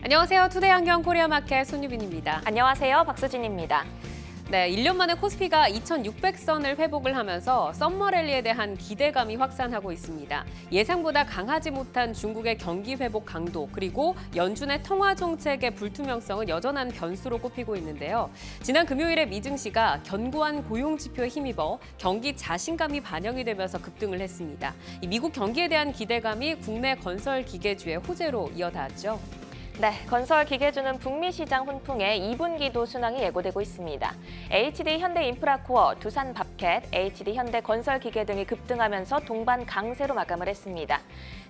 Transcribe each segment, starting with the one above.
안녕하세요. 투데이안경 코리아마켓 손유빈입니다. 안녕하세요. 박수진입니다. 네, 1년 만에 코스피가 2,600선을 회복을 하면서 썸머랠리에 대한 기대감이 확산하고 있습니다. 예상보다 강하지 못한 중국의 경기 회복 강도, 그리고 연준의 통화 정책의 불투명성은 여전한 변수로 꼽히고 있는데요. 지난 금요일에 미증시가 견고한 고용 지표에 힘입어 경기 자신감이 반영이 되면서 급등을 했습니다. 이 미국 경기에 대한 기대감이 국내 건설 기계주의 호재로 이어닿았죠. 네, 건설 기계주는 북미 시장 훈풍에 2분기도 순항이 예고되고 있습니다. HD 현대인프라코어, 두산밥켓, HD 현대건설기계 등이 급등하면서 동반 강세로 마감을 했습니다.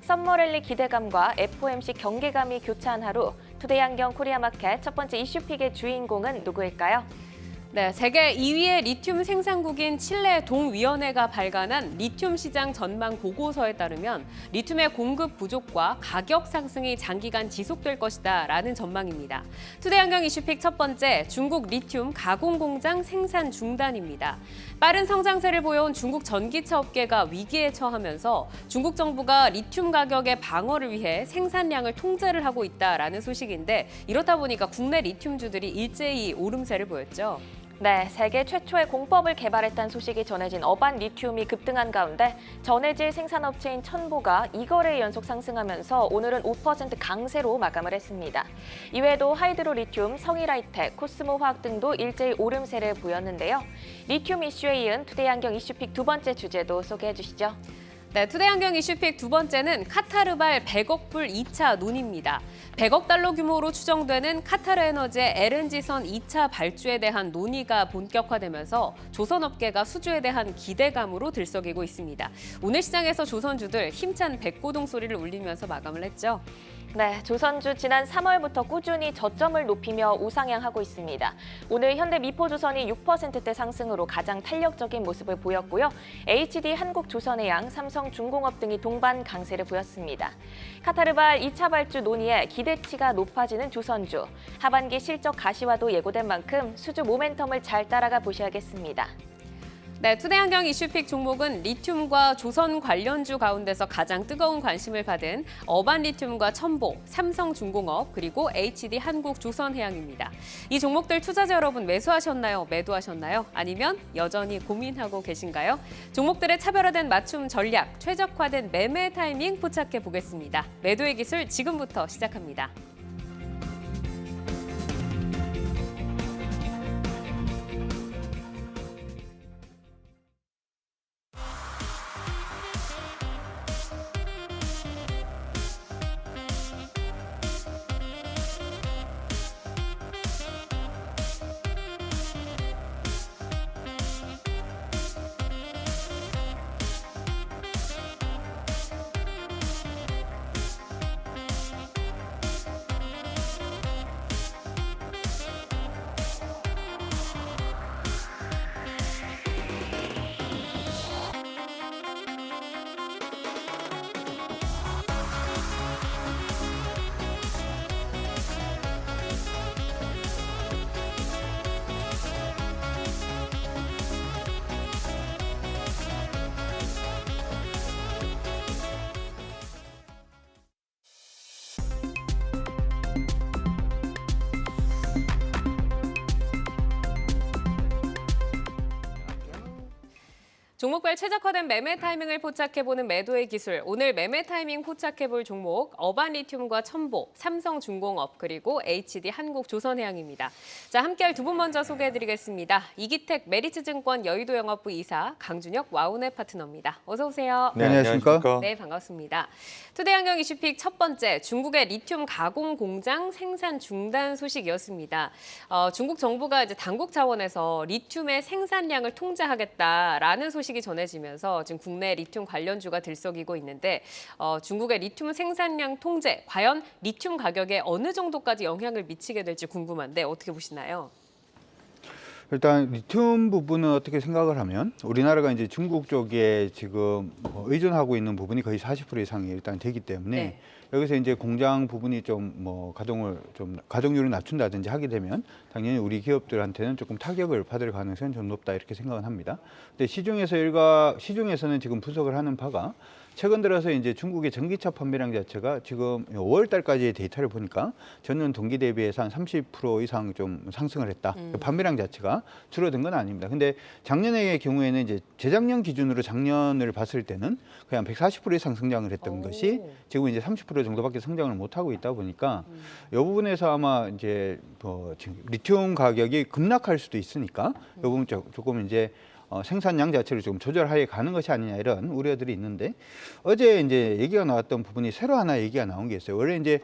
썸머랠리 기대감과 FOMC 경계감이 교차한 하루, 투데이안경 코리아마켓 첫 번째 이슈픽의 주인공은 누구일까요? 네, 세계 2위의 리튬 생산국인 칠레 동위원회가 발간한 리튬 시장 전망 보고서에 따르면 리튬의 공급 부족과 가격 상승이 장기간 지속될 것이다라는 전망입니다. 투데이안경 이슈픽 첫 번째, 중국 리튬 가공 공장 생산 중단입니다. 빠른 성장세를 보여온 중국 전기차 업계가 위기에 처하면서 중국 정부가 리튬 가격의 방어를 위해 생산량을 통제를 하고 있다라는 소식인데, 이렇다 보니까 국내 리튬주들이 일제히 오름세를 보였죠. 네, 세계 최초의 공법을 개발했다는 소식이 전해진 어반 리튬이 급등한 가운데 전해질 생산업체인 천보가 2거래 연속 상승하면서 오늘은 5% 강세로 마감을 했습니다. 이외에도 하이드로 리튬, 성일하이텍, 코스모 화학 등도 일제히 오름세를 보였는데요. 리튬 이슈에 이은 투데이안경 이슈픽 두 번째 주제도 소개해 주시죠. 네, 투데이안경 이슈픽 두 번째는 카타르발 100억 불 2차 논의입니다. 100억 달러 규모로 추정되는 카타르에너지의 LNG선 2차 발주에 대한 논의가 본격화되면서 조선업계가 수주에 대한 기대감으로 들썩이고 있습니다. 오늘 시장에서 조선주들 힘찬 백고동 소리를 울리면서 마감을 했죠. 네, 조선주 지난 3월부터 꾸준히 저점을 높이며 우상향하고 있습니다. 오늘 현대미포조선이 6%대 상승으로 가장 탄력적인 모습을 보였고요. HD 한국조선해양, 삼성중공업 등이 동반 강세를 보였습니다. 카타르발 2차 발주 논의에 기대치가 높아지는 조선주. 하반기 실적 가시화도 예고된 만큼 수주 모멘텀을 잘 따라가 보셔야겠습니다. 네, 투데이안경 이슈픽 종목은 리튬과 조선 관련주 가운데서 가장 뜨거운 관심을 받은 어반 리튬과 첨보, 삼성중공업, 그리고 HD 한국조선해양입니다. 이 종목들 투자자 여러분 매수하셨나요? 매도하셨나요? 아니면 여전히 고민하고 계신가요? 종목들의 차별화된 맞춤 전략, 최적화된 매매 타이밍 포착해 보겠습니다. 매도의 기술 지금부터 시작합니다. 종목별 최적화된 매매 타이밍을 포착해보는 매도의 기술. 오늘 매매 타이밍 포착해볼 종목 어반 리튬과 첨보, 삼성중공업, 그리고 HD 한국조선해양입니다. 자, 함께할 두 분 먼저 소개해드리겠습니다. 이기택 메리츠증권 여의도 영업부 이사, 강준혁 와우넷 파트너입니다. 어서 오세요. 네, 안녕하십니까? 네, 반갑습니다. 투데이안경 이슈픽 첫 번째, 중국의 리튬 가공 공장 생산 중단 소식이었습니다. 중국 정부가 이제 당국 차원에서 리튬의 생산량을 통제하겠다라는 소식이 전해지면서 지금 국내 리튬 관련주가 들썩이고 있는데, 중국의 리튬 생산량 통제, 과연 리튬 가격에 어느 정도까지 영향을 미치게 될지 궁금한데 어떻게 보시나요? 일단 리튬 부분은 어떻게 생각을 하면 우리나라가 이제 중국 쪽에 지금 의존하고 있는 부분이 거의 40% 이상이 일단 되기 때문에 네. 여기서 이제 공장 부분이 좀 가동률을 낮춘다든지 하게 되면 당연히 우리 기업들한테는 조금 타격을 받을 가능성이 좀 높다 이렇게 생각은 합니다. 근데 시중에서는 지금 분석을 하는 바가 최근 들어서 이제 중국의 전기차 판매량 자체가 지금 5월 달까지의 데이터를 보니까 전년 동기 대비해서 한 30% 이상 좀 상승을 했다. 판매량 자체가 줄어든 건 아닙니다. 근데 작년의 경우에는 이제 재작년 기준으로 작년을 봤을 때는 그냥 140% 이상 성장을 했던 것이 지금 이제 30% 정도밖에 성장을 못 하고 있다 보니까 이 부분에서 아마 이제 지금 리튬 가격이 급락할 수도 있으니까 이 부분 조금 이제 생산량 자체를 좀 조절하에 가는 것이 아니냐 이런 우려들이 있는데 어제 이제 얘기가 나왔던 부분이 새로 하나 얘기가 나온 게 있어요. 원래 이제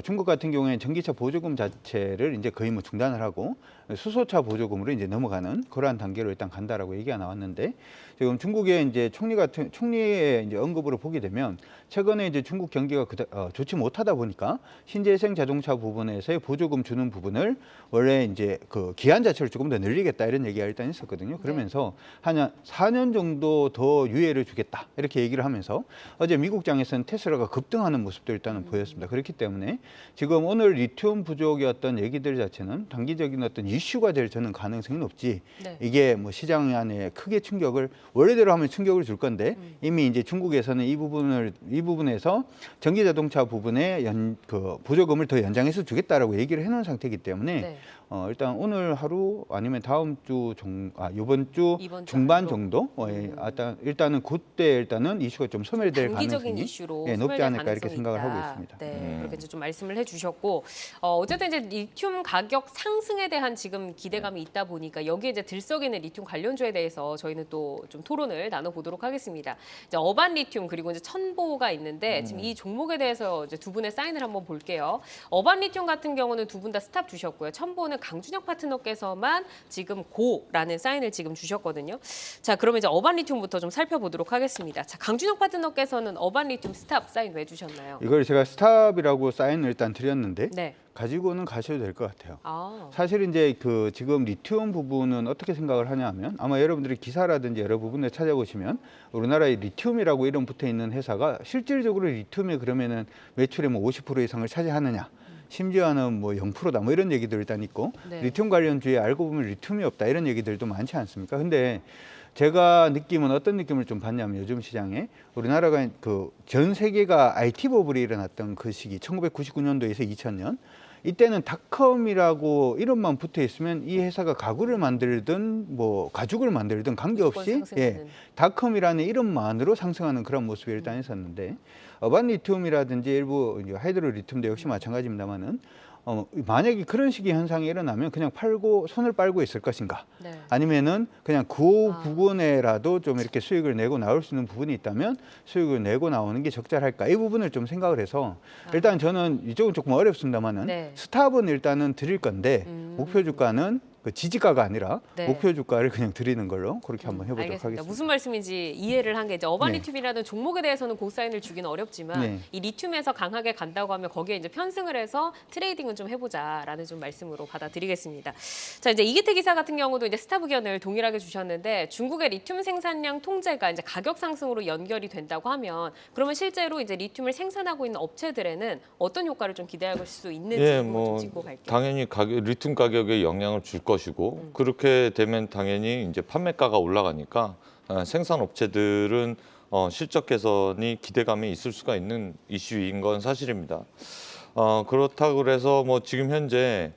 중국 같은 경우에는 전기차 보조금 자체를 이제 거의 뭐 중단을 하고 수소차 보조금으로 이제 넘어가는 그러한 단계로 일단 간다라고 얘기가 나왔는데 지금 중국의 이제 총리의 이제 언급으로 보게 되면 최근에 이제 중국 경기가 좋지 못하다 보니까 신재생 자동차 부분에서의 보조금 주는 부분을 원래 이제 그 기한 자체를 조금 더 늘리겠다 이런 얘기가 일단 있었거든요. 그러면서 한 4년 정도 더 유예를 주겠다 이렇게 얘기를 하면서 어제 미국장에서는 테슬라가 급등하는 모습도 일단은 보였습니다. 그렇기 때문에 지금 오늘 리튬 부족의 어떤 얘기들 자체는 단기적인 어떤 이슈가 될 저는 가능성이 높지. 네. 이게 뭐 시장 안에 크게 충격을 원래대로 하면 충격을 줄 건데 이미 이제 중국에서는 이 부분에서 전기 자동차 부분에 그 보조금을 더 연장해서 주겠다라고 얘기를 해놓은 상태이기 때문에 네. 일단 오늘 하루 아니면 다음 주 이번 주 중반 정도 일단은 그때 일단은 이슈가 좀 소멸될 가능성이 이슈로 높지 않을까 이렇게 생각을 하고 있습니다. 네, 그렇게 좀 말씀을 해주셨고 어쨌든 이제 리튬 가격 상승에 대한 지금 기대감이 있다 보니까 여기에 이제 들썩이는 리튬 관련주에 대해서 저희는 또 좀 토론을 나눠보도록 하겠습니다. 이제 어반 리튬 그리고 이제 천보가 있는데 지금 이 종목에 대해서 이제 두 분의 사인을 한번 볼게요. 어반 리튬 같은 경우는 두 분 다 스탑 주셨고요. 천보는 강준혁 파트너께서만 지금 고라는 사인을 지금 주셨거든요. 자, 그러면 이제 어반 리튬부터 좀 살펴보도록 하겠습니다. 자, 강준혁 파트너께서는 어반 리튬 스탑 사인 왜 주셨나요? 이걸 제가 스탑이라고 사인을 일단 드렸는데 네. 가지고는 가셔도 될 것 같아요. 사실 이제 그 지금 리튬 부분은 어떻게 생각을 하냐면 아마 여러분들이 기사라든지 여러 부분을 찾아보시면 우리나라에 리튬이라고 이름 붙어 있는 회사가 실질적으로 리튬이 그러면은 매출의 뭐 50% 이상을 차지하느냐. 심지어는 뭐 0%다 뭐 이런 얘기들 일단 있고 네. 리튬 관련주에 알고 보면 리튬이 없다 이런 얘기들도 많지 않습니까? 근데 제가 느낌은 어떤 느낌을 좀 받냐면 요즘 시장에 우리나라가 그 전 세계가 IT 버블이 일어났던 그 시기 1999년도에서 2000년 이때는 닷컴이라고 이름만 붙어 있으면 이 회사가 가구를 만들든 뭐 가죽을 만들든 관계없이 닷컴이라는 이름만으로 상승하는 그런 모습이 일단 있었는데 어반 리튬이라든지 일부 하이드로 리튬도 역시 마찬가지입니다만은 만약에 그런 식의 현상이 일어나면 그냥 팔고 손을 빨고 있을 것인가 네. 아니면은 그냥 그 부분에라도 좀 이렇게 수익을 내고 나올 수 있는 부분이 있다면 수익을 내고 나오는 게 적절할까 이 부분을 좀 생각을 해서 일단 저는 이쪽은 조금 어렵습니다만은 네. 스탑은 일단은 드릴 건데 목표 주가는 그 지지가가 아니라 네. 목표 주가를 그냥 드리는 걸로 그렇게 한번 해보도록 하겠습니다. 무슨 말씀인지 이해를 한 게 이제 어반 리튬이라는 종목에 대해서는 고사인을 주기는 어렵지만 이 리튬에서 강하게 간다고 하면 거기에 이제 편승을 해서 트레이딩은 좀 해보자라는 좀 말씀으로 받아들이겠습니다. 자 이제 이기태 기사 같은 경우도 이제 스탑 의견을 동일하게 주셨는데 중국의 리튬 생산량 통제가 이제 가격 상승으로 연결이 된다고 하면 그러면 실제로 이제 리튬을 생산하고 있는 업체들에는 어떤 효과를 좀 기대할 수 있는지 좀 짚고 갈게요. 당연히 리튬 가격에 영향을 줄 것이고 그렇게 되면 당연히 이제 판매가가 올라가니까 생산 업체들은 실적 개선이 기대감이 있을 수가 있는 이슈인 건 사실입니다. 그렇다고 그래서 뭐 지금 현재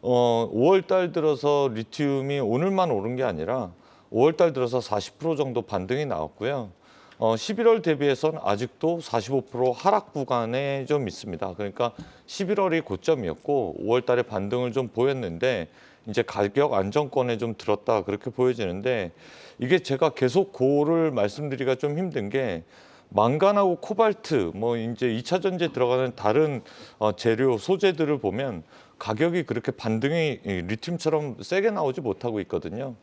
5월 달 들어서 리튬이 오늘만 오른 게 아니라 5월 달 들어서 40% 정도 반등이 나왔고요. 11월 대비해서는 아직도 45% 하락 구간에 좀 있습니다. 그러니까 11월이 고점이었고 5월 달에 반등을 좀 보였는데 이제 가격 안정권에 좀 들었다 그렇게 보여지는데 이게 제가 계속 고를 말씀드리기가 좀 힘든 게 망간하고 코발트 뭐 이제 2차 전지에 들어가는 다른 재료 소재들을 보면 가격이 그렇게 반등이 리튬처럼 세게 나오지 못하고 있거든요.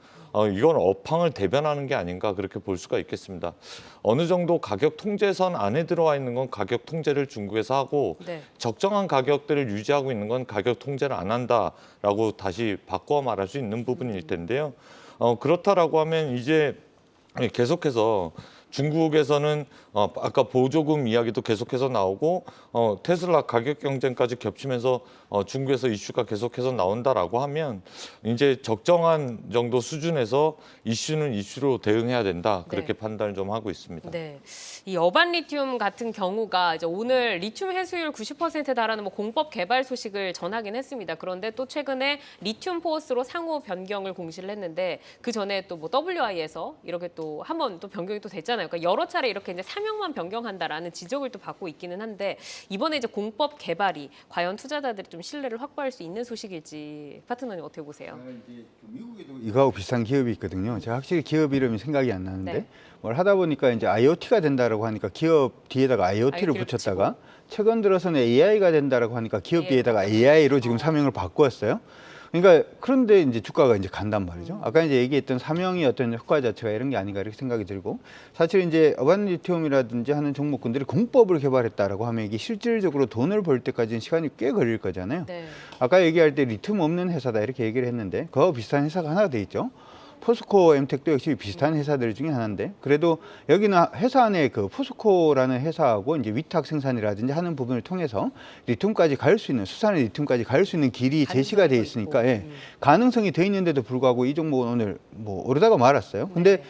이건 업황을 대변하는 게 아닌가 그렇게 볼 수가 있겠습니다. 어느 정도 가격 통제선 안에 들어와 있는 건 가격 통제를 중국에서 하고 네. 적정한 가격들을 유지하고 있는 건 가격 통제를 안 한다라고 다시 바꿔 말할 수 있는 부분일 텐데요. 그렇다라고 하면 이제 계속해서 중국에서는 아까 보조금 이야기도 계속해서 나오고 테슬라 가격 경쟁까지 겹치면서 중국에서 이슈가 계속해서 나온다라고 하면 이제 적정한 정도 수준에서 이슈는 이슈로 대응해야 된다. 그렇게 판단을 좀 하고 있습니다. 네, 이 어반 리튬 같은 경우가 이제 오늘 리튬 회수율 90%에 달하는 뭐 공법 개발 소식을 전하긴 했습니다. 그런데 또 최근에 리튬 포어스로 상호 변경을 공시를 했는데 그 전에 또 뭐 WI에서 이렇게 또 한 번 또 변경이 또 됐잖아요. 그러니까 여러 차례 이렇게 이제 사명만 변경한다라는 지적을 또 받고 있기는 한데 이번에 이제 공법 개발이 과연 투자자들이 좀 신뢰를 확보할 수 있는 소식일지 파트너님 어떻게 보세요? 미국에도 이거하고 비슷한 기업이 있거든요. 제가 확실히 기업 이름이 생각이 안 나는데 네. 뭘 하다 보니까 이제 IoT가 된다라고 하니까 기업 뒤에다가 IoT를 붙였다가 최근 들어서는 AI가 된다라고 하니까 기업 뒤에다가 AI로 지금 사명을 바꾸었어요. 그러니까 그런데 이제 주가가 이제 간단 말이죠. 아까 이제 얘기했던 사명이 어떤 효과 자체가 이런 게 아닌가 이렇게 생각이 들고 사실 이제 어반 리튬이라든지 하는 종목군들이 공법을 개발했다라고 하면 이게 실질적으로 돈을 벌 때까지는 시간이 꽤 걸릴 거잖아요. 네. 아까 얘기할 때 리튬 없는 회사다 이렇게 얘기를 했는데 그와 비슷한 회사가 하나 돼 있죠. 포스코 엠텍도 역시 비슷한 회사들 중에 하나인데 그래도 여기는 회사 안에 그 포스코라는 회사하고 이제 위탁 생산이라든지 하는 부분을 통해서 리튬까지 갈 수 있는 수산의 리튬까지 갈 수 있는 길이 제시가 돼 있으니까 예, 가능성이 돼 있는데도 불구하고 이 종목은 오늘 뭐 오르다가 말았어요. 근데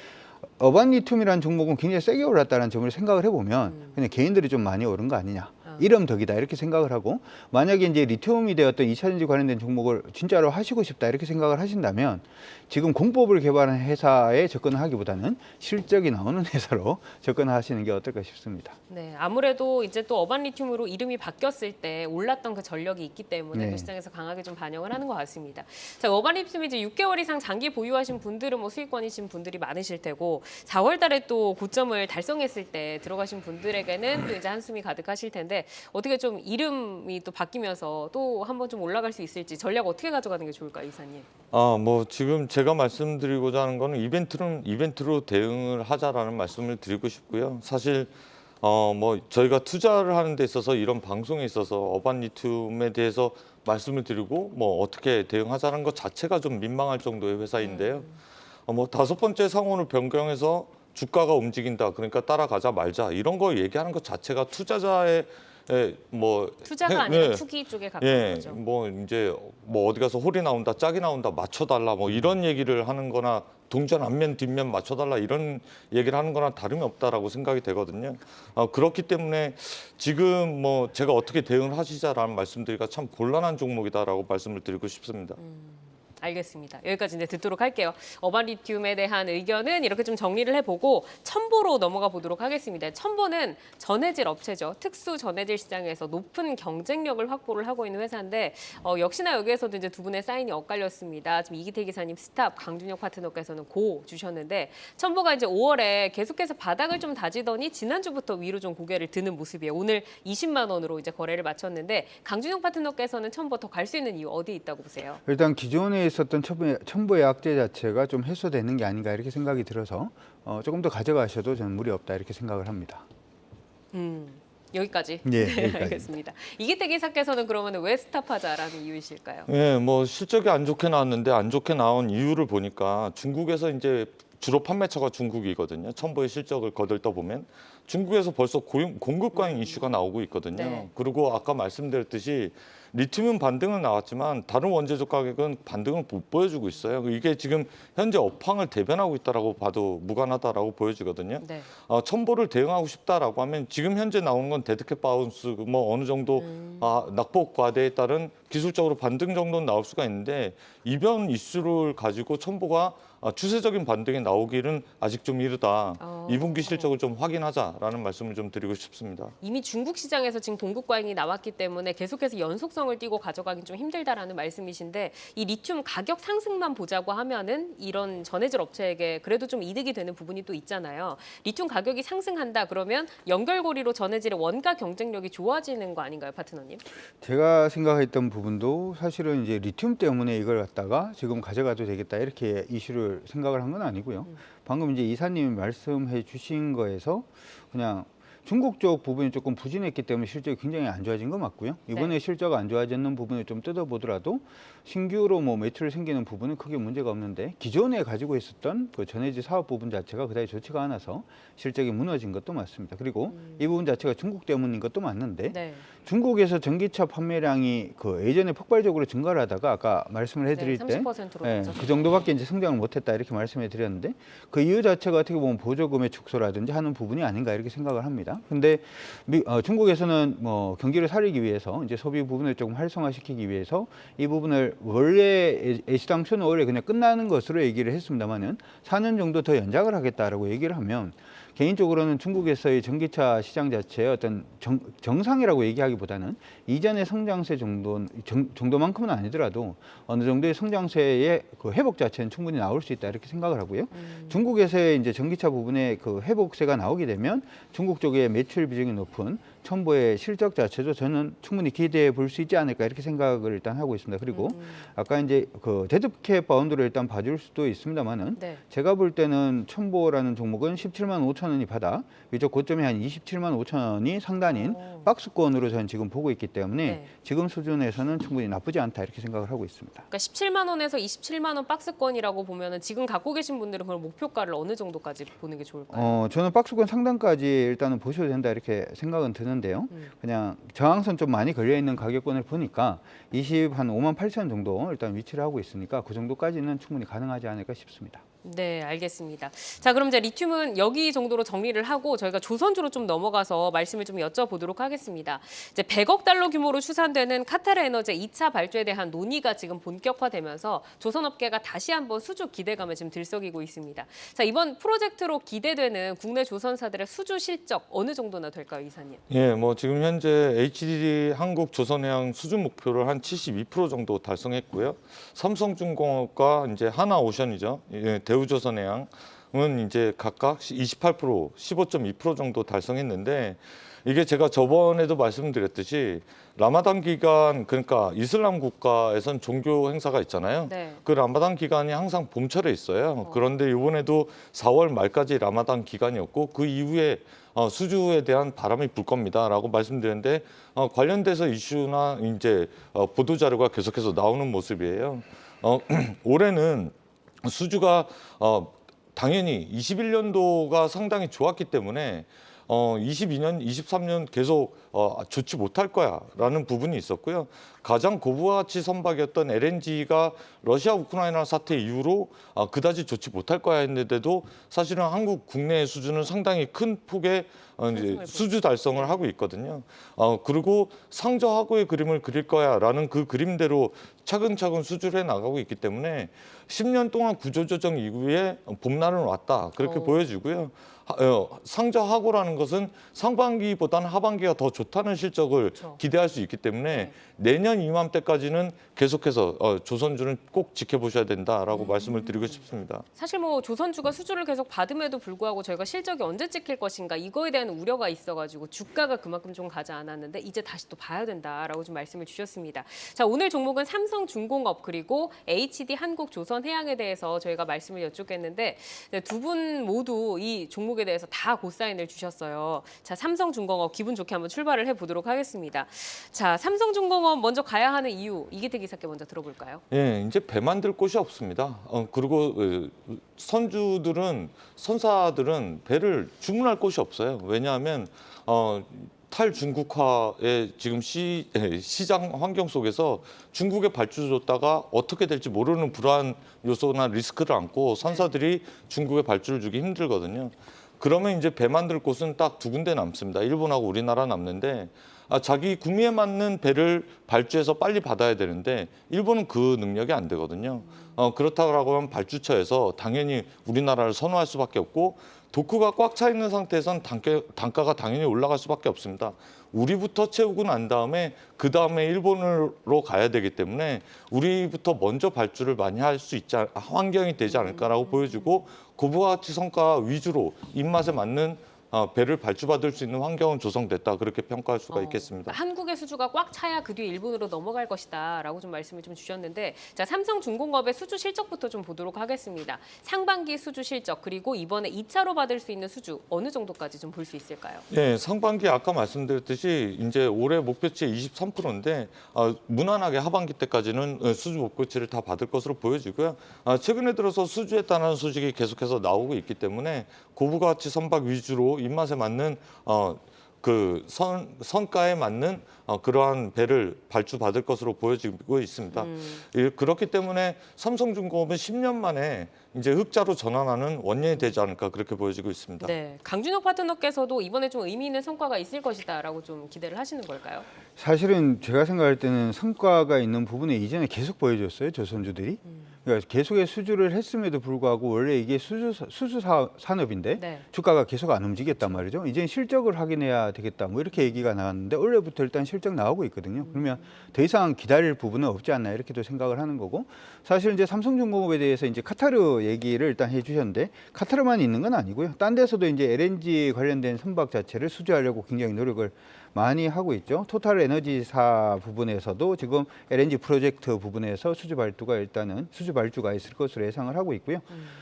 어반 리튬이라는 종목은 굉장히 세게 올랐다는 점을 생각을 해보면 그냥 개인들이 좀 많이 오른 거 아니냐. 이름덕이다 이렇게 생각을 하고 만약에 이제 리튬이 되었던 2차전지 관련된 종목을 진짜로 하시고 싶다 이렇게 생각을 하신다면 지금 공법을 개발한 회사에 접근을 하기보다는 실적이 나오는 회사로 접근하시는 게 어떨까 싶습니다. 네, 아무래도 이제 또 어반 리튬으로 이름이 바뀌었을 때 올랐던 그 전력이 있기 때문에 네. 또 시장에서 강하게 좀 반영을 하는 것 같습니다. 자, 어반 리튬이 이제 6개월 이상 장기 보유하신 분들은 뭐 수익권이신 분들이 많으실 테고 4월달에 또 고점을 달성했을 때 들어가신 분들에게는 또 이제 한숨이 가득하실 텐데 어떻게 좀 이름이 또 바뀌면서 또 한번 좀 올라갈 수 있을지 전략 어떻게 가져가는 게 좋을까요, 이사님? 뭐 지금 제가 말씀드리고자 하는 거는 이벤트로 대응을 하자라는 말씀을 드리고 싶고요. 사실 뭐 저희가 투자를 하는 데 있어서 이런 방송에 있어서 어반 리튬에 대해서 말씀을 드리고 뭐 어떻게 대응하자는 것 자체가 좀 민망할 정도의 회사인데요. 뭐 5번째 상호를 변경해서 주가가 움직인다. 그러니까 따라가자 말자 이런 거 얘기하는 것 자체가 투자자의 뭐 투자가 아니라 투기 쪽에 가까운 거죠. 뭐 이제 뭐 어디 가서 홀이 나온다, 짝이 나온다, 맞춰달라 뭐 이런 얘기를 하는 거나 동전 앞면 뒷면 맞춰달라 이런 얘기를 하는 거나 다름이 없다라고 생각이 되거든요. 그렇기 때문에 지금 뭐 제가 어떻게 대응을 하시자라는 말씀드리기가 참 곤란한 종목이다라고 말씀을 드리고 싶습니다. 알겠습니다. 여기까지 이제 듣도록 할게요. 어반 리튬에 대한 의견은 이렇게 좀 정리를 해보고 첨보로 넘어가 보도록 하겠습니다. 첨보는 전해질 업체죠. 특수 전해질 시장에서 높은 경쟁력을 확보를 하고 있는 회사인데 역시나 여기에서도 이제 두 분의 사인이 엇갈렸습니다. 지금 이기태 기사님 스탑, 강준혁 파트너께서는 고 주셨는데 첨보가 이제 5월에 계속해서 바닥을 좀 다지더니 지난주부터 위로 좀 고개를 드는 모습이에요. 오늘 20만 원으로 이제 거래를 마쳤는데 강준혁 파트너께서는 첨보 더 갈 수 있는 이유 어디 있다고 보세요? 일단 기존에 있었던 첨보의 악재 자체가 좀 해소되는 게 아닌가 이렇게 생각이 들어서 조금 더 가져가셔도 저는 무리 없다 이렇게 생각을 합니다. 여기까지. 네, 네, 여기까지. 알겠습니다. 이기태 기사께서는 그러면 왜 스탑하자라는 이유이실까요? 네, 뭐 실적이 안 좋게 나왔는데 안 좋게 나온 이유를 보니까 중국에서 이제 주로 판매처가 중국이거든요. 첨보의 실적을 거들떠 보면 중국에서 벌써 공급 과잉 이슈가 나오고 있거든요. 네. 그리고 아까 말씀드렸듯이 리튬은 반등은 나왔지만 다른 원재료 가격은 반등을 못 보여주고 있어요. 이게 지금 현재 업황을 대변하고 있다라고 봐도 무관하다라고 보여지거든요. 네. 첨보를 대응하고 싶다라고 하면 지금 현재 나오는 건 데드캣 바운스 뭐 어느 정도 낙폭 과대에 따른 기술적으로 반등 정도는 나올 수가 있는데 이변 이슈를 가지고 첨보가 추세적인 반등이 나오기는 아직 좀 이르다. 2분기 실적을 좀 확인하자라는 말씀을 좀 드리고 싶습니다. 이미 중국 시장에서 지금 공급 과잉이 나왔기 때문에 계속해서 연속성을 띠고 가져가긴 좀 힘들다라는 말씀이신데 이 리튬 가격 상승만 보자고 하면은 이런 전해질 업체에게 그래도 좀 이득이 되는 부분이 또 있잖아요. 리튬 가격이 상승한다 그러면 연결고리로 전해질의 원가 경쟁력이 좋아지는 거 아닌가요, 파트너님? 제가 생각했던 부분도 사실은 이제 리튬 때문에 이걸 갖다가 지금 가져가도 되겠다 이렇게 이슈를 생각을 한 건 아니고요. 방금 이제 이사님이 말씀해 주신 거에서 그냥 중국 쪽 부분이 조금 부진했기 때문에 실적이 굉장히 안 좋아진 거 맞고요. 이번에 네. 실적 안 좋아지는 부분을 좀 뜯어보더라도 신규로 뭐 매출 생기는 부분은 크게 문제가 없는데 기존에 가지고 있었던 그 전해질 사업 부분 자체가 그다지 좋지가 않아서 실적이 무너진 것도 맞습니다. 그리고 이 부분 자체가 중국 때문인 것도 맞는데 네. 중국에서 전기차 판매량이 그 예전에 폭발적으로 증가를 하다가 아까 말씀을 해드릴 때 30%로 예, 낮아졌죠. 그 정도밖에 이제 성장을 못했다 이렇게 말씀해 드렸는데 그 이유 자체가 어떻게 보면 보조금의 축소라든지 하는 부분이 아닌가 이렇게 생각을 합니다. 근데 중국에서는 뭐 경기를 살리기 위해서 이제 소비 부분을 조금 활성화시키기 위해서 이 부분을 원래 애시당초는 원래 그냥 끝나는 것으로 얘기를 했습니다만은 4년 정도 더 연장을 하겠다라고 얘기를 하면 개인적으로는 중국에서의 전기차 시장 자체의 어떤 정상이라고 얘기하기보다는 이전의 성장세 정도만큼은 아니더라도 어느 정도의 성장세의 그 회복 자체는 충분히 나올 수 있다 이렇게 생각을 하고요. 중국에서의 이제 전기차 부분의 그 회복세가 나오게 되면 중국 쪽의 매출 비중이 높은 첨보의 실적 자체도 저는 충분히 기대해 볼 수 있지 않을까 이렇게 생각을 일단 하고 있습니다. 그리고 아까 이제 그 데드캡 바운드를 일단 봐줄 수도 있습니다만은 네. 제가 볼 때는 첨보라는 종목은 17만 5천 원이 바닥, 위쪽 고점이 한 27만 5천 원이 상단인 박스권으로 저는 지금 보고 있기 때문에 네. 지금 수준에서는 충분히 나쁘지 않다 이렇게 생각을 하고 있습니다. 그러니까 17만 원에서 27만 원 박스권이라고 보면은 지금 갖고 계신 분들은 그럼 목표가를 어느 정도까지 보는 게 좋을까요? 저는 박스권 상단까지 일단은 보셔도 된다 이렇게 생각은 드는데요. 그냥 저항선 좀 많이 걸려 있는 가격권을 보니까 5만 8천 정도 일단 위치를 하고 있으니까 그 정도까지는 충분히 가능하지 않을까 싶습니다. 네, 알겠습니다. 자, 그럼 이제 리튬은 여기 정도로 정리를 하고 저희가 조선주로 좀 넘어가서 말씀을 좀 여쭤보도록 하겠습니다. 이제 100억 달러 규모로 추산되는 카타르 에너지 2차 발주에 대한 논의가 지금 본격화되면서 조선업계가 다시 한번 수주 기대감을 지금 들썩이고 있습니다. 자, 이번 프로젝트로 기대되는 국내 조선사들의 수주 실적 어느 정도나 될까요, 이사님? 예, 뭐 지금 현재 HDD 한국조선해양 수주 목표를 한 72% 정도 달성했고요. 삼성중공업과 이제 하나오션이죠. 예, 대우조선해양은 이제 각각 28%, 15.2% 정도 달성했는데 이게 제가 저번에도 말씀드렸듯이 라마단 기간, 그러니까 이슬람 국가에선 종교 행사가 있잖아요. 네. 그 라마단 기간이 항상 봄철에 있어요. 그런데 이번에도 4월 말까지 라마단 기간이었고 그 이후에 수주에 대한 바람이 불 겁니다라고 말씀드렸는데 관련돼서 이슈나 이제 보도 자료가 계속해서 나오는 모습이에요. 올해는 수주가 당연히 21년도가 상당히 좋았기 때문에 22년, 23년 계속 좋지 못할 거야라는 부분이 있었고요. 가장 고부가치 선박이었던 LNG가 러시아 우크라이나 사태 이후로 그다지 좋지 못할 거야 했는데도 사실은 한국 국내 수주는 상당히 큰 폭의 이제 수주 달성을 하고 있거든요. 그리고 상저하고의 그림을 그릴 거야라는 그 그림대로 차근차근 수주를 해 나가고 있기 때문에 10년 동안 구조조정 이후에 봄날은 왔다 그렇게 보여지고요. 상저하고라는 것은 상반기보다는 하반기가 더 좋다는 실적을 기대할 수 있기 때문에 내년 이맘때까지는 계속해서 조선주는 꼭 지켜보셔야 된다라고 말씀을 드리고 싶습니다. 사실 뭐 조선주가 수주를 계속 받음에도 불구하고 저희가 실적이 언제 찍힐 것인가 이거에 대한 우려가 있어가지고 주가가 그만큼 좀 가지 않았는데 이제 다시 또 봐야 된다라고 좀 말씀을 주셨습니다. 자, 오늘 종목은 삼성중공업 그리고 HD 한국조선해양에 대해서 저희가 말씀을 여쭙겠는데 두 분 모두 이 종목에 대해서 다 고사인을 주셨어요. 자, 삼성중공업 기분 좋게 한번 출발을 해보도록 하겠습니다. 자, 삼성중공업 먼저 가야 하는 이유 이기태 기사께 먼저 들어볼까요? 예, 이제 배 만들 곳이 없습니다. 그리고 선사들은 배를 주문할 곳이 없어요. 왜냐하면 탈중국화의 지금 시장 환경 속에서 중국에 발주 줬다가 어떻게 될지 모르는 불안 요소나 리스크를 안고 선사들이 중국에 발주를 주기 힘들거든요. 그러면 이제 배 만들 곳은 딱 두 군데 남습니다. 일본하고 우리나라 남는데 자기 구미에 맞는 배를 발주해서 빨리 받아야 되는데 일본은 그 능력이 안 되거든요. 그렇다고 하면 발주처에서 당연히 우리나라를 선호할 수밖에 없고 도크가 꽉 차 있는 상태에선 단가가 당연히 올라갈 수밖에 없습니다. 우리부터 채우고 난 다음에 그 다음에 일본으로 가야 되기 때문에 우리부터 먼저 발주를 많이 할 수 있지 환경이 되지 않을까라고 보여지고 고부가치 성과 위주로 입맛에 맞는 배를 발주받을 수 있는 환경은 조성됐다 그렇게 평가할 수가 있겠습니다. 한국의 수주가 꽉 차야 그 뒤에 일본으로 넘어갈 것이다라고 좀 말씀을 좀 주셨는데, 자, 삼성중공업의 수주 실적부터 좀 보도록 하겠습니다. 상반기 수주 실적 그리고 이번에 2차로 받을 수 있는 수주 어느 정도까지 좀 볼 수 있을까요? 네, 상반기 아까 말씀드렸듯이 이제 올해 목표치 23%인데 무난하게 하반기 때까지는 수주 목표치를 다 받을 것으로 보여지고요. 최근에 들어서 수주에 따른 소식이 계속해서 나오고 있기 때문에 고부가치 선박 위주로 입맛에 맞는 성가에 맞는 그러한 배를 발주받을 것으로 보여지고 있습니다. 그렇기 때문에 삼성중공업은 10년 만에 이제 흑자로 전환하는 원년이 되지 않을까 그렇게 보여지고 있습니다. 네, 강준혁 파트너께서도 이번에 좀 의미 있는 성과가 있을 것이다라고 좀 기대를 하시는 걸까요? 사실은 제가 생각할 때는 성과가 있는 부분에 이전에 계속 보여줬어요, 조선주들이. 그러니까 계속의 수주를 했음에도 불구하고 원래 이게 수주 산업인데 네. 주가가 계속 안 움직였단 말이죠. 이제 실적을 확인해야 되겠다, 뭐 이렇게 얘기가 나왔는데 올해부터 일단 실적 나오고 있거든요. 그러면 더 이상 기다릴 부분은 없지 않나 이렇게도 생각을 하는 거고, 사실 이제 삼성중공업에 대해서 이제 카타르 얘기를 일단 해주셨는데 카타르만 있는 건 아니고요. 딴 데서도 이제 LNG 관련된 선박 자체를 수주하려고 굉장히 노력을 많이 하고 있죠. 토탈 에너지사 부분에서도 지금 LNG 프로젝트 부분에서 수주 발주가 있을 것으로 예상을 하고 있고요.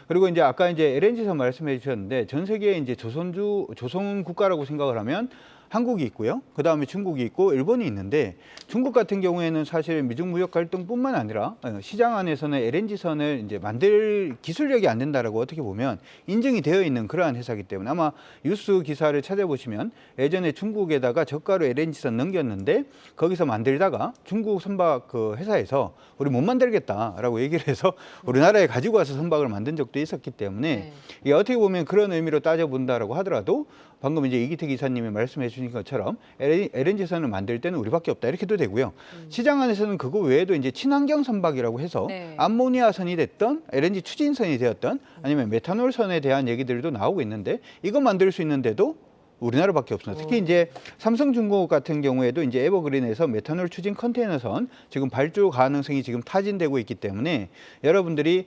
그리고 이제 아까 이제 LNG선 말씀해 주셨는데 전 세계에 이제 조선 국가라고 생각을 하면 한국이 있고요. 그 다음에 중국이 있고 일본이 있는데, 중국 같은 경우에는 사실 미중 무역 갈등뿐만 아니라 시장 안에서는 LNG선을 이제 만들 기술력이 안 된다라고 어떻게 보면 인정이 되어 있는 그러한 회사이기 때문에 아마 뉴스 기사를 찾아보시면 예전에 중국에다가 저가로 LNG선 넘겼는데 거기서 만들다가 중국 선박 그 회사에서 우리 못 만들겠다라고 얘기를 해서 우리나라에 가지고 와서 선박을 만든 적도 있었기 때문에 이게 어떻게 보면 그런 의미로 따져본다라고 하더라도 방금 이제 이기태 기사님이 말씀해 주신 것처럼 LNG선을 만들 때는 우리밖에 없다 이렇게도 되고요. 시장 안에서는 그거 외에도 이제 친환경 선박이라고 해서 암모니아선이 됐던 LNG 추진선이 되었던 아니면 메탄올선에 대한 얘기들도 나오고 있는데 이거 만들 수 있는데도 우리나라밖에 없습니다. 특히 이제 삼성중공업 같은 경우에도 이제 에버그린에서 메탄올 추진 컨테이너선 지금 발주 가능성이 지금 타진되고 있기 때문에 여러분들이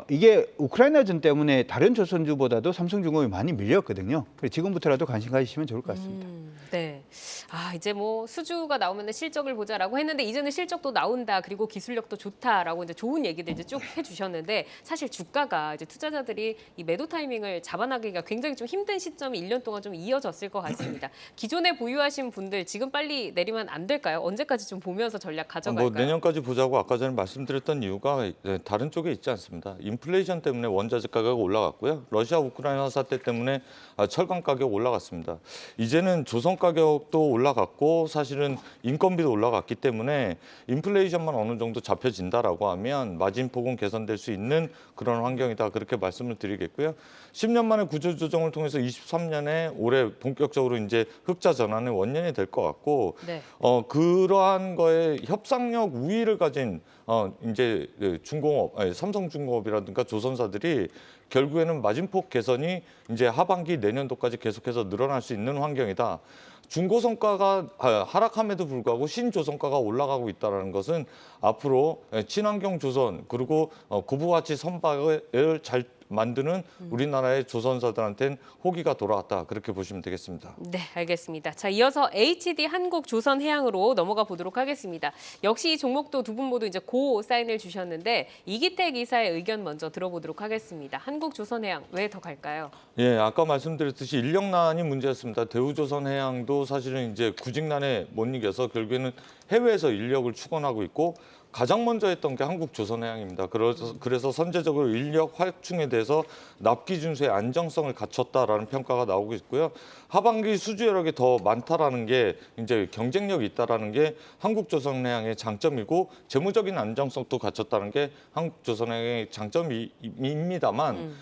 이게 우크라이나전 때문에 다른 조선주보다도 삼성중공업이 많이 밀렸거든요. 그래서 지금부터라도 관심 가지시면 좋을 것 같습니다. 네. 이제 뭐 수주가 나오면 실적을 보자라고 했는데 이제는 실적도 나온다, 그리고 기술력도 좋다라고 이제 좋은 얘기들 이제 쭉 해주셨는데, 사실 주가가 이제 투자자들이 이 매도 타이밍을 잡아나기가 굉장히 좀 힘든 시점이 1년 동안 좀 이어졌을 것 같습니다. 기존에 보유하신 분들 지금 빨리 내리면 안 될까요? 언제까지 좀 보면서 전략 가져갈까요? 내년까지 보자고 아까 전에 말씀드렸던 이유가 다른 쪽에 있지 않습니다. 인플레이션 때문에 원자재 가격이 올라갔고요. 러시아 우크라이나 사태 때문에 철강 가격 올라갔습니다. 이제는 조선 가격도 올라갔고 사실은 인건비도 올라갔기 때문에 인플레이션만 어느 정도 잡혀진다라고 하면 마진폭은 개선될 수 있는 그런 환경이다 그렇게 말씀을 드리겠고요. 10년 만에 구조조정을 통해서 23년에 올해 본격적으로 이제 흑자 전환의 원년이 될 것 같고 그러한 거에 협상력 우위를 가진 이제 삼성중공업이라든가 조선사들이 결국에는 마진폭 개선이 이제 하반기 내년도까지 계속해서 늘어날 수 있는 환경이다. 중고성가가 하락함에도 불구하고 신조성가가 올라가고 있다는 것은 앞으로 친환경 조선 그리고 고부가치 선박을 잘 만드는 우리나라의 조선사들한테는 호기가 돌아왔다 그렇게 보시면 되겠습니다. 네, 알겠습니다. 자, 이어서 HD 한국조선해양으로 넘어가 보도록 하겠습니다. 역시 이 종목도 두 분 모두 이제 고 사인을 주셨는데 이기태 기사의 의견 먼저 들어보도록 하겠습니다. 한국조선해양 왜 더 갈까요? 예, 아까 말씀드렸듯이 인력난이 문제였습니다. 대우조선해양도 사실은 이제 구직난에 못 이겨서 결국에는 해외에서 인력을 축원하고 있고 가장 먼저 했던 게 한국조선해양입니다. 그래서 선제적으로 인력 확충에 대해서 납기 준수의 안정성을 갖췄다라는 평가가 나오고 있고요. 하반기 수주 여력이 더 많다라는 게 이제 경쟁력이 있다라는 게 한국조선해양의 장점이고 재무적인 안정성도 갖췄다는 게 한국조선해양의 장점입니다만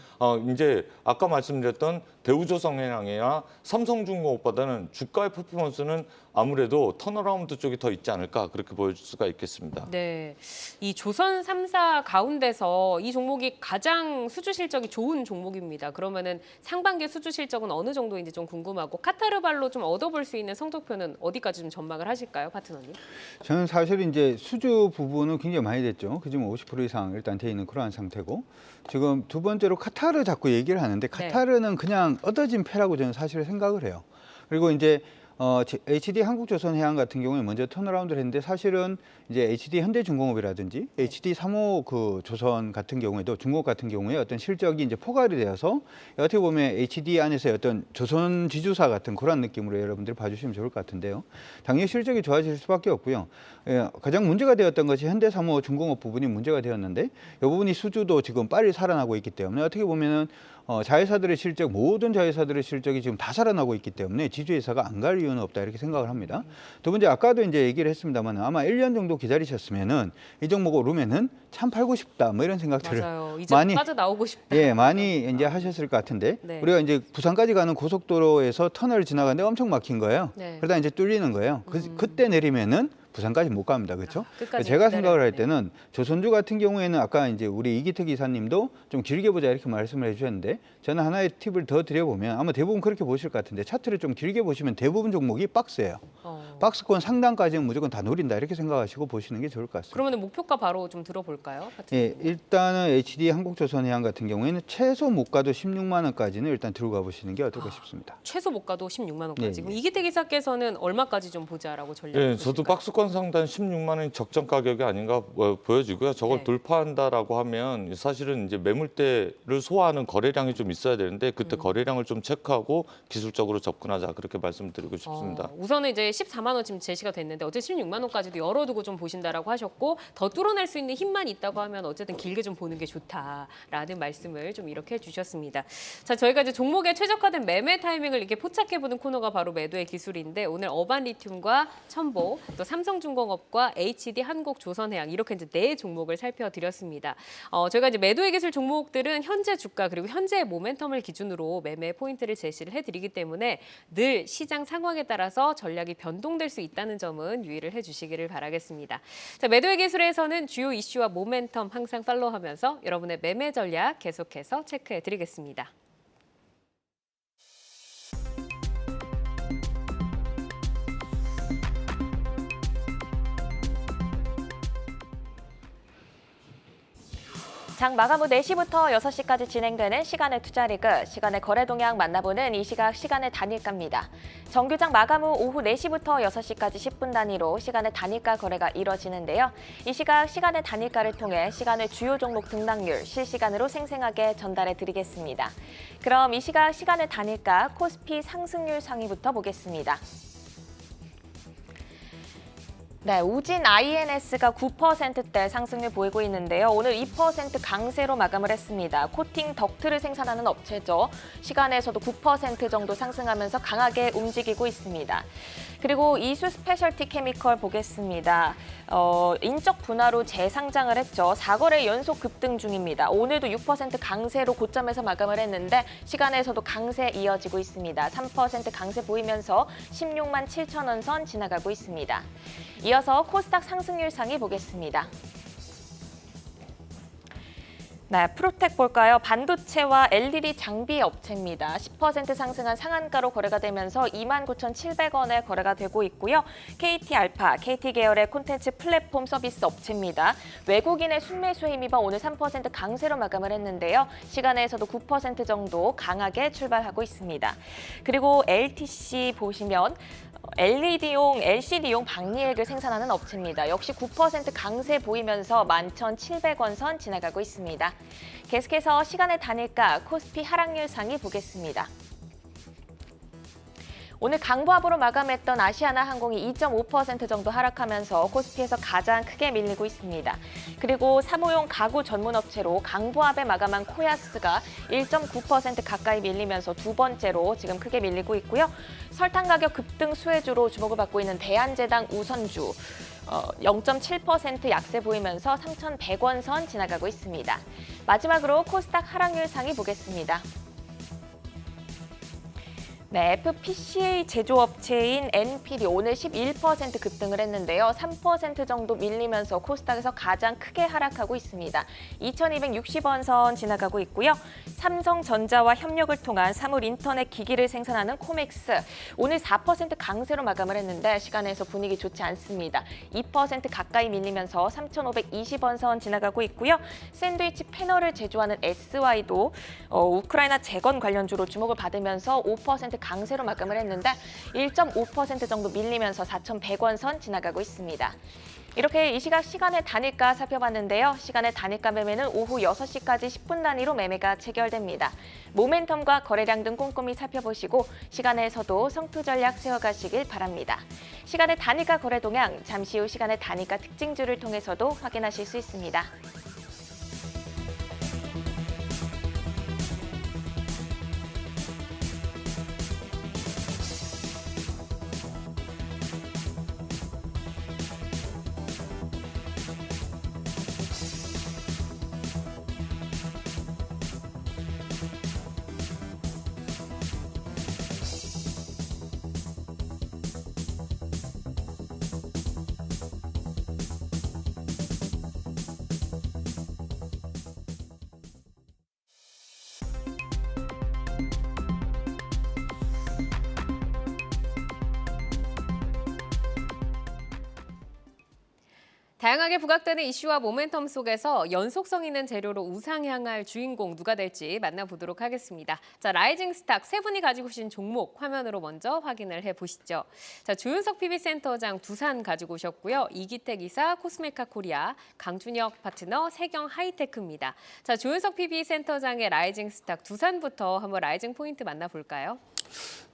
이제 아까 말씀드렸던 대우조선해양이나 삼성중공업보다는 주가의 퍼포먼스는 아무래도 턴어라운드 쪽이 더 있지 않을까 그렇게 보여줄 수가 있겠습니다. 네, 이 조선 3사 가운데서 이 종목이 가장 수주 실적이 좋은 종목입니다. 그러면은 상반기 수주 실적은 어느 정도인지 좀 궁금하고 카타르발로 좀 얻어볼 수 있는 성적표는 어디까지 좀 전망을 하실까요, 파트너님? 저는 사실 이제 수주 부분은 굉장히 많이 됐죠. 그중 50% 이상 일단 돼 있는 그러한 상태고, 지금 두 번째로 카타르 자꾸 얘기를 하는데 카타르는 그냥 얻어진 패라고 저는 사실 생각을 해요. 그리고 이제 HD 한국조선해양 같은 경우에 먼저 턴어라운드를 했는데 사실은 이제 HD 현대중공업이라든지 HD 3호 그 조선 같은 경우에도 중국 같은 경우에 어떤 실적이 이제 포괄이 되어서 어떻게 보면 HD 안에서의 어떤 조선 지주사 같은 그런 느낌으로 여러분들 봐주시면 좋을 것 같은데요. 당연히 실적이 좋아질 수밖에 없고요. 가장 문제가 되었던 것이 현대 3호 중공업 부분이 문제가 되었는데 이 부분이 수주도 지금 빨리 살아나고 있기 때문에 어떻게 보면은 자회사들의 실적, 모든 자회사들의 실적이 지금 다 살아나고 있기 때문에 지주회사가 안 갈 이유는 없다 이렇게 생각을 합니다. 두 번째 아까도 이제 얘기를 했습니다만 아마 1년 정도 기다리셨으면은 이 종목 오르면은 참 팔고 싶다 뭐 이런 생각들을 맞아요. 이제 많이 빠져나오고 싶다. 예, 많이 이제 하셨을 것 같은데 네. 우리가 이제 부산까지 가는 고속도로에서 터널을 지나가는데 엄청 막힌 거예요. 네. 그러다 이제 뚫리는 거예요. 그때 내리면은 부산까지 못 갑니다. 그렇죠? 끝까지 제가 기다려야 생각을 할 되네요. 때는 조선주 같은 경우에는 아까 이제 우리 이기택 이사님도 좀 길게 보자 이렇게 말씀을 해주셨는데 저는 하나의 팁을 더 드려보면 아마 대부분 그렇게 보실 것 같은데 차트를 좀 길게 보시면 대부분 종목이 박스예요. 박스권 상단까지는 무조건 다 노린다 이렇게 생각하시고 보시는 게 좋을 것 같습니다. 그러면 목표가 바로 좀 들어볼까요? 예, 일단은 HD 한국조선해양 같은 경우에는 최소 못 가도 16만 원까지는 일단 들고 가보시는 게 어떨까 싶습니다. 최소 못 가도 16만 원까지. 네, 그럼 네. 이기택 이사께서는 얼마까지 좀 보자라고 전략을 예, 저도 보실까요? 박스권 상단 16만 원이 적정 가격이 아닌가 보여지고요. 저걸 네. 돌파한다라고 하면 사실은 이제 매물대를 소화하는 거래량이 좀 있어야 되는데 그때 거래량을 좀 체크하고 기술적으로 접근하자 그렇게 말씀드리고 싶습니다. 우선은 이제 14만 원 지금 제시가 됐는데 어제 16만 원까지도 열어두고 좀 보신다라고 하셨고 더 뚫어낼 수 있는 힘만 있다고 하면 어쨌든 길게 좀 보는 게 좋다라는 말씀을 좀 이렇게 해주셨습니다. 자, 저희가 이제 종목에 최적화된 매매 타이밍을 이렇게 포착해보는 코너가 바로 매도의 기술인데 오늘 어반리튬과 첨보, 또 삼성중공업과 HD 한국조선해양 이렇게 이제 4 종목을 살펴드렸습니다. 저희가 이제 매도의 기술 종목들은 현재 주가 그리고 현재의 모멘텀을 기준으로 매매 포인트를 제시를 해드리기 때문에 늘 시장 상황에 따라서 전략이 변동될 수 있다는 점은 유의를 해주시기를 바라겠습니다. 자, 매도의 기술에서는 주요 이슈와 모멘텀 항상 팔로우하면서 여러분의 매매 전략 계속해서 체크해드리겠습니다. 장 마감 후 4시부터 6시까지 진행되는 시간의 투자 리그, 시간의 거래 동향 만나보는 이 시각 시간의 단일가입니다. 정규장 마감 후 오후 4시부터 6시까지 10분 단위로 시간의 단일가 거래가 이뤄지는데요. 이 시각 시간의 단일가를 통해 시간의 주요 종목 등락률 실시간으로 생생하게 전달해 드리겠습니다. 그럼 이 시각 시간의 단일가 코스피 상승률 상위부터 보겠습니다. 네, 우진 INS가 9%대 상승률 보이고 있는데요. 오늘 2% 강세로 마감을 했습니다. 코팅 덕트를 생산하는 업체죠. 시간에서도 9% 정도 상승하면서 강하게 움직이고 있습니다. 그리고 이수 스페셜티 케미컬 보겠습니다. 인적 분할로 재상장을 했죠. 4거래 연속 급등 중입니다. 오늘도 6% 강세로 고점에서 마감을 했는데 시간에서도 강세 이어지고 있습니다. 3% 강세 보이면서 16만 7천 원 선 지나가고 있습니다. 이어서 코스닥 상승률 상위 보겠습니다. 네, 프로텍 볼까요? 반도체와 LED 장비 업체입니다. 10% 상승한 상한가로 거래가 되면서 29,700원에 거래가 되고 있고요. KT알파, KT 계열의 콘텐츠 플랫폼 서비스 업체입니다. 외국인의 순매수에 힘입어 오늘 3% 강세로 마감을 했는데요. 시간에서도 9% 정도 강하게 출발하고 있습니다. 그리고 LTC 보시면 LCD용 박리액을 생산하는 업체입니다. 역시 9% 강세 보이면서 11,700원 선 지나가고 있습니다. 계속해서 시간의 단일가 코스피 하락률 상위 보겠습니다. 오늘 강보합으로 마감했던 아시아나항공이 2.5% 정도 하락하면서 코스피에서 가장 크게 밀리고 있습니다. 그리고 사무용 가구 전문 업체로 강보합에 마감한 코야스가 1.9% 가까이 밀리면서 두 번째로 지금 크게 밀리고 있고요. 설탕 가격 급등 수혜주로 주목을 받고 있는 대한제당 우선주 0.7% 약세 보이면서 3,100원 선 지나가고 있습니다. 마지막으로 코스닥 하락률 상위 보겠습니다. 네, FPCA 제조업체인 NPD 오늘 11% 급등을 했는데요. 3% 정도 밀리면서 코스닥에서 가장 크게 하락하고 있습니다. 2260원 선 지나가고 있고요. 삼성전자와 협력을 통한 사물 인터넷 기기를 생산하는 코맥스 오늘 4% 강세로 마감을 했는데 시간에서 분위기 좋지 않습니다. 2% 가까이 밀리면서 3520원 선 지나가고 있고요. 샌드위치 패널을 제조하는 SY도 우크라이나 재건 관련주로 주목을 받으면서 5% 강세로 마감을 했는데 1.5% 정도 밀리면서 4,100원 선 지나가고 있습니다. 이렇게 이 시간의 단일가 살펴봤는데요. 시간의 단일가 매매는 오후 6시까지 10분 단위로 매매가 체결됩니다. 모멘텀과 거래량 등 꼼꼼히 살펴보시고 시간에서도 성투 전략 세워가시길 바랍니다. 시간의 단일가 거래 동향, 잠시 후 시간의 단일가 특징주를 통해서도 확인하실 수 있습니다. 다양하게 부각되는 이슈와 모멘텀 속에서 연속성 있는 재료로 우상향할 주인공 누가 될지 만나보도록 하겠습니다. 자, 라이징 스탁 세 분이 가지고 오신 종목 화면으로 먼저 확인을 해보시죠. 자, 조윤석 PB센터장 두산 가지고 오셨고요. 이기택 이사 코스메카 코리아, 강준혁 파트너 세경 하이테크입니다. 자, 조윤석 PB센터장의 라이징 스탁 두산부터 한번 라이징 포인트 만나볼까요?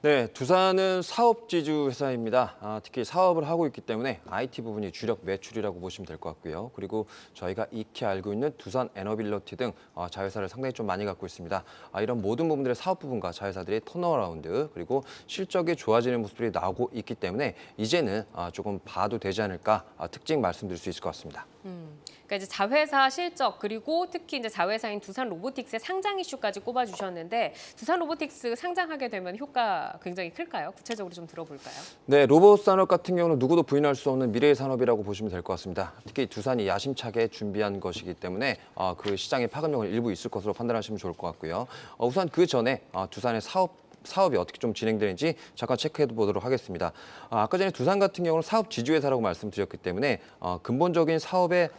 네, 두산은 사업지주 회사입니다. 특히 사업을 하고 있기 때문에 IT 부분이 주력 매출이라고 보시면 될 것 같고요. 그리고 저희가 익히 알고 있는 두산 에너빌리티 등 자회사를 상당히 좀 많이 갖고 있습니다. 이런 모든 부분들의 사업 부분과 자회사들의 턴어라운드 그리고 실적이 좋아지는 모습들이 나오고 있기 때문에 이제는 조금 봐도 되지 않을까 특징 말씀드릴 수 있을 것 같습니다. 그러니까 이제 자회사 실적 그리고 특히 이제 자회사인 두산 로보틱스의 상장 이슈까지 꼽아주셨는데 두산 로보틱스 상장하게 되면 효과 굉장히 클까요? 구체적으로 좀 들어볼까요? 네, 로봇 산업 같은 경우는 누구도 부인할 수 없는 미래의 산업이라고 보시면 될 것 같습니다. 특히 두산이 야심차게 준비한 것이기 때문에 그 시장의 파급력은 일부 있을 것으로 판단하시면 좋을 것 같고요. 우선 그 전에 두산의 사업이 어떻게 좀 진행되는지 잠깐 체크해 보도록 하겠습니다. 아까 전에 두산 같은 경우는 사업 지주회사라고 말씀드렸기 때문에 근본적인 사업의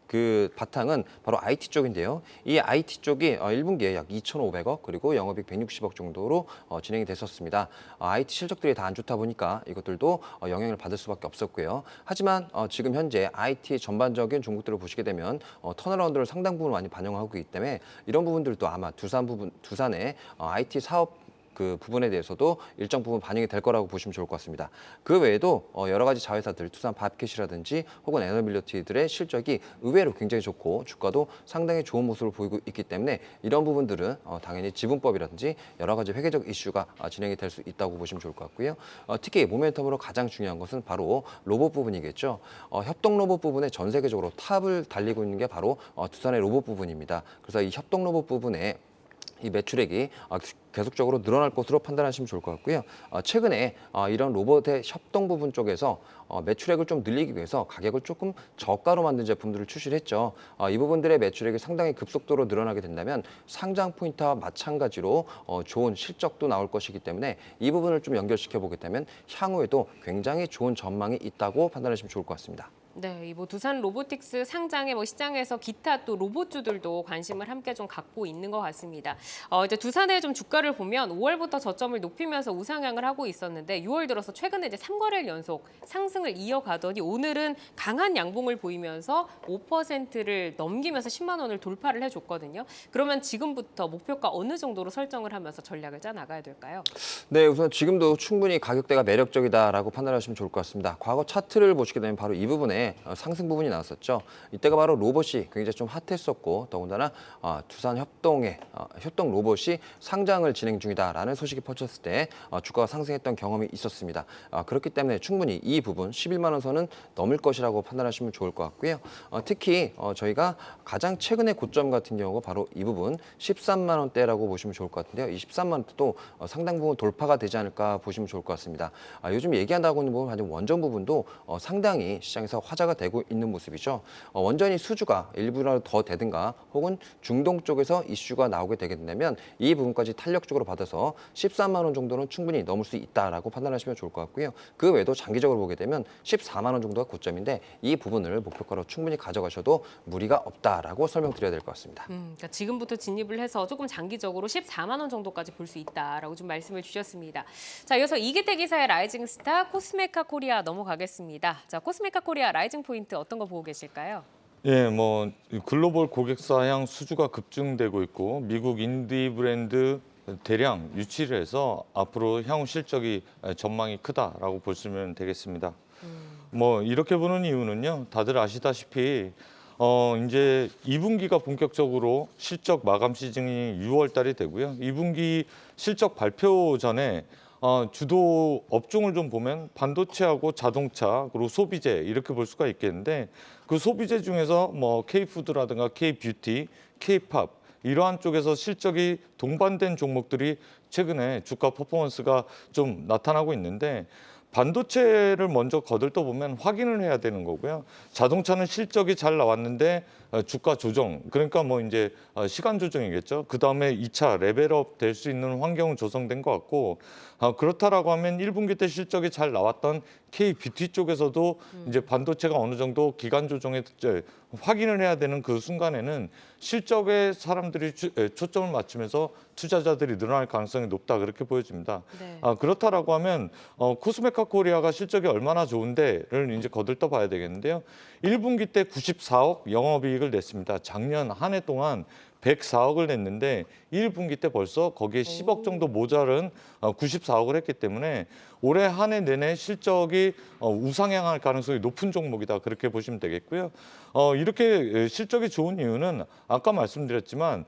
그 바탕은 바로 IT 쪽인데요. 이 IT 쪽이 1분기에 약 2,500억 그리고 영업이익 160억 정도로 진행이 됐었습니다. IT 실적들이 다 안 좋다 보니까 이것들도 영향을 받을 수밖에 없었고요. 하지만 지금 현재 IT 전반적인 종목들을 보시게 되면 턴어라운드를 상당 부분 많이 반영하고 있기 때문에 이런 부분들도 아마 두산의 IT 사업 그 부분에 대해서도 일정 부분 반영이 될 거라고 보시면 좋을 것 같습니다. 그 외에도 여러 가지 자회사들, 두산 밥캣이라든지 혹은 에너빌리티들의 실적이 의외로 굉장히 좋고 주가도 상당히 좋은 모습을 보이고 있기 때문에 이런 부분들은 당연히 지분법이라든지 여러 가지 회계적 이슈가 진행이 될 수 있다고 보시면 좋을 것 같고요. 특히 모멘텀으로 가장 중요한 것은 바로 로봇 부분이겠죠. 협동 로봇 부분에 전 세계적으로 탑을 달리고 있는 게 바로 두산의 로봇 부분입니다. 그래서 이 협동 로봇 부분에 이 매출액이 계속적으로 늘어날 것으로 판단하시면 좋을 것 같고요. 최근에 이런 로봇의 협동 부분 쪽에서 매출액을 좀 늘리기 위해서 가격을 조금 저가로 만든 제품들을 출시를 했죠. 이 부분들의 매출액이 상당히 급속도로 늘어나게 된다면 상장 포인트와 마찬가지로 좋은 실적도 나올 것이기 때문에 이 부분을 좀 연결시켜 보게 되면 향후에도 굉장히 좋은 전망이 있다고 판단하시면 좋을 것 같습니다. 네, 이 두산 로보틱스 상장에 시장에서 기타 또 로봇주들도 관심을 함께 좀 갖고 있는 것 같습니다. 이제 두산의 좀 주가를 보면 5월부터 저점을 높이면서 우상향을 하고 있었는데 6월 들어서 최근에 이제 3거래일 연속 상승을 이어가더니 오늘은 강한 양봉을 보이면서 5%를 넘기면서 10만 원을 돌파를 해줬거든요. 그러면 지금부터 목표가 어느 정도로 설정을 하면서 전략을 짜 나가야 될까요? 네, 우선 지금도 충분히 가격대가 매력적이다라고 판단하시면 좋을 것 같습니다. 과거 차트를 보시게 되면 바로 이 부분에 전에 상승 부분이 나왔었죠. 이때가 바로 로봇이 굉장히 좀 핫했었고 더군다나 두산 협동 로봇이 상장을 진행 중이다라는 소식이 퍼졌을 때 주가가 상승했던 경험이 있었습니다. 그렇기 때문에 충분히 이 부분 11만 원 선은 넘을 것이라고 판단하시면 좋을 것 같고요. 특히 저희가 가장 최근의 고점 같은 경우가 바로 이 부분 13만 원대라고 보시면 좋을 것 같은데요. 이 13만 원대도 상당 부분 돌파가 되지 않을까 보시면 좋을 것 같습니다. 요즘 얘기한다고 하는 부분 원전 부분도 상당히 시장에서 화제가 되고 있는 모습이죠. 원전이 수주가 일부라도 더 되든가 혹은 중동 쪽에서 이슈가 나오게 되게 된다면 이 부분까지 탄력적으로 받아서 13만 원 정도는 충분히 넘을 수 있다라고 판단하시면 좋을 것 같고요. 그 외에도 장기적으로 보게 되면 14만 원 정도가 고점인데 이 부분을 목표가로 충분히 가져가셔도 무리가 없다라고 설명드려야 될 것 같습니다. 그러니까 지금부터 진입을 해서 조금 장기적으로 14만 원 정도까지 볼 수 있다라고 좀 말씀을 주셨습니다. 자, 이어서 이기태 기사의 라이징 스타 코스메카 코리아 넘어가겠습니다. 자, 코스메카 코리아 라이징 포인트 어떤 거 보고 계실까요? 예, 뭐 글로벌 고객사 향 수주가 급증되고 있고 미국 인디 브랜드 대량 유치를 해서 앞으로 향후 실적이 전망이 크다라고 보시면 되겠습니다. 뭐 이렇게 보는 이유는요, 다들 아시다시피 이제 2분기가 본격적으로 실적 마감 시즌이 6월 달이 되고요. 2분기 실적 발표 전에 주도 업종을 좀 보면 반도체하고 자동차 그리고 소비재 이렇게 볼 수가 있겠는데 그 소비재 중에서 뭐 K푸드라든가 K뷰티, K팝 이러한 쪽에서 실적이 동반된 종목들이 최근에 주가 퍼포먼스가 좀 나타나고 있는데 반도체를 먼저 거들떠 보면 확인을 해야 되는 거고요. 자동차는 실적이 잘 나왔는데 주가 조정, 그러니까 뭐 이제 시간 조정이겠죠. 그 다음에 2차 레벨업 될 수 있는 환경은 조성된 것 같고 그렇다라고 하면 1분기 때 실적이 잘 나왔던 K뷰티 쪽에서도 이제 반도체가 어느 정도 기간 조정에 확인을 해야 되는 그 순간에는 실적에 사람들이 초점을 맞추면서 투자자들이 늘어날 가능성이 높다 그렇게 보여집니다. 네. 그렇다라고 하면 코스메카 코리아가 실적이 얼마나 좋은데를 이제 거들떠 봐야 되겠는데요. 1분기 때 94억 영업이익을 냈습니다. 작년 한 해 동안 104억을 냈는데 1분기 때 벌써 거기에 10억 정도 모자른 94억을 했기 때문에 올해 한 해 내내 실적이 우상향할 가능성이 높은 종목이다 그렇게 보시면 되겠고요. 이렇게 실적이 좋은 이유는 아까 말씀드렸지만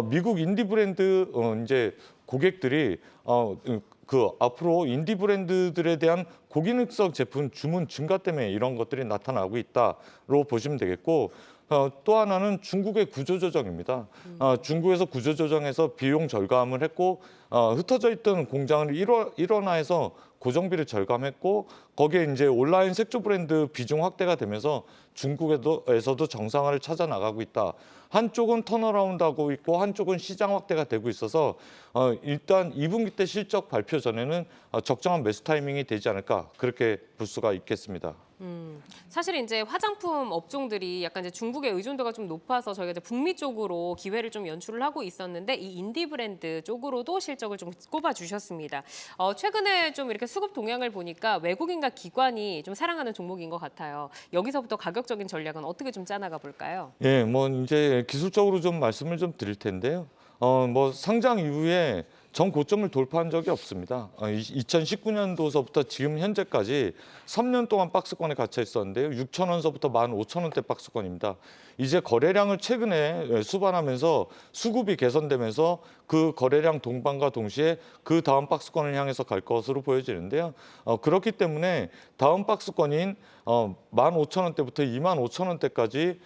미국 인디 브랜드 이제 고객들이 그 앞으로 인디 브랜드들에 대한 고기능성 제품 주문 증가 때문에 이런 것들이 나타나고 있다로 보시면 되겠고 또 하나는 중국의 구조조정입니다. 중국에서 구조조정해서 비용 절감을 했고 흩어져 있던 공장을 일원화해서 고정비를 절감했고 거기에 이제 온라인 색조 브랜드 비중 확대가 되면서 중국에서도 정상화를 찾아 나가고 있다. 한쪽은 턴어라운드하고 있고 한쪽은 시장 확대가 되고 있어서 일단 2분기 때 실적 발표 전에는 적정한 매수 타이밍이 되지 않을까 그렇게 볼 수가 있겠습니다. 사실 이제 화장품 업종들이 약간 이제 중국의 의존도가 좀 높아서 저희가 이제 북미 쪽으로 기회를 좀 연출을 하고 있었는데 이 인디 브랜드 쪽으로도 실적을 좀 꼽아 주셨습니다. 최근에 좀 이렇게 수급 동향을 보니까 외국인과 기관이 좀 사랑하는 종목인 것 같아요. 여기서부터 가격적인 전략은 어떻게 좀 짜나가 볼까요? 예, 뭐 이제 기술적으로 좀 말씀을 좀 드릴 텐데요. 뭐 상장 이후에 전 고점을 돌파한 적이 없습니다. 2019년도서부터 지금 현재까지 3년 동안 박스권에 갇혀 있었는데요. 6,000원서부터 15,000원대 박스권입니다. 이제 거래량을 최근에 수반하면서 수급이 개선되면서 그 거래량 동반과 동시에 그 다음 박스권을 향해서 갈 것으로 보여지는데요. 그렇기 때문에 다음 박스권인 15,000원대부터 25,000원대까지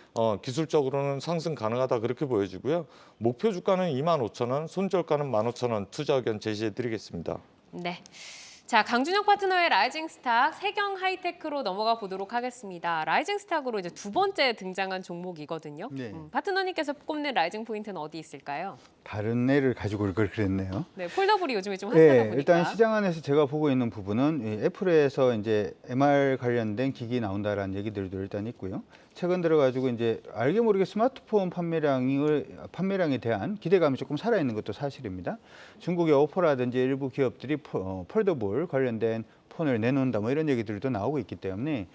기술적으로는 상승 가능하다 그렇게 보여지고요. 목표 주가는 25,000원, 손절가는 15,000원 투자 의견 제시해드리겠습니다. 네. 자, 강준혁 파트너의 라이징 스탁 세경 하이테크로 넘어가 보도록 하겠습니다. 라이징 스탁으로 이제 두 번째 등장한 종목이거든요. 네. 파트너님께서 꼽는 라이징 포인트는 어디 있을까요? 다른 애를 가지고 올 걸 그랬네요. 네, 폴더블이 요즘에 좀 핫하다 보니까. 일단 시장 안에서 제가 보고 있는 부분은 이 애플에서 이제 MR 관련된 기기 나온다라는 얘기들도 일단 있고요. 최근 들어가지고 이제 알게 모르게 스마트폰 판매량에 대한 기대감이 조금 살아있는 것도 사실입니다. 중국의 오포라든지 일부 기업들이 폴더블 관련된 폰을 내놓는다 뭐 이런 얘기들도 나오고 있기 때문에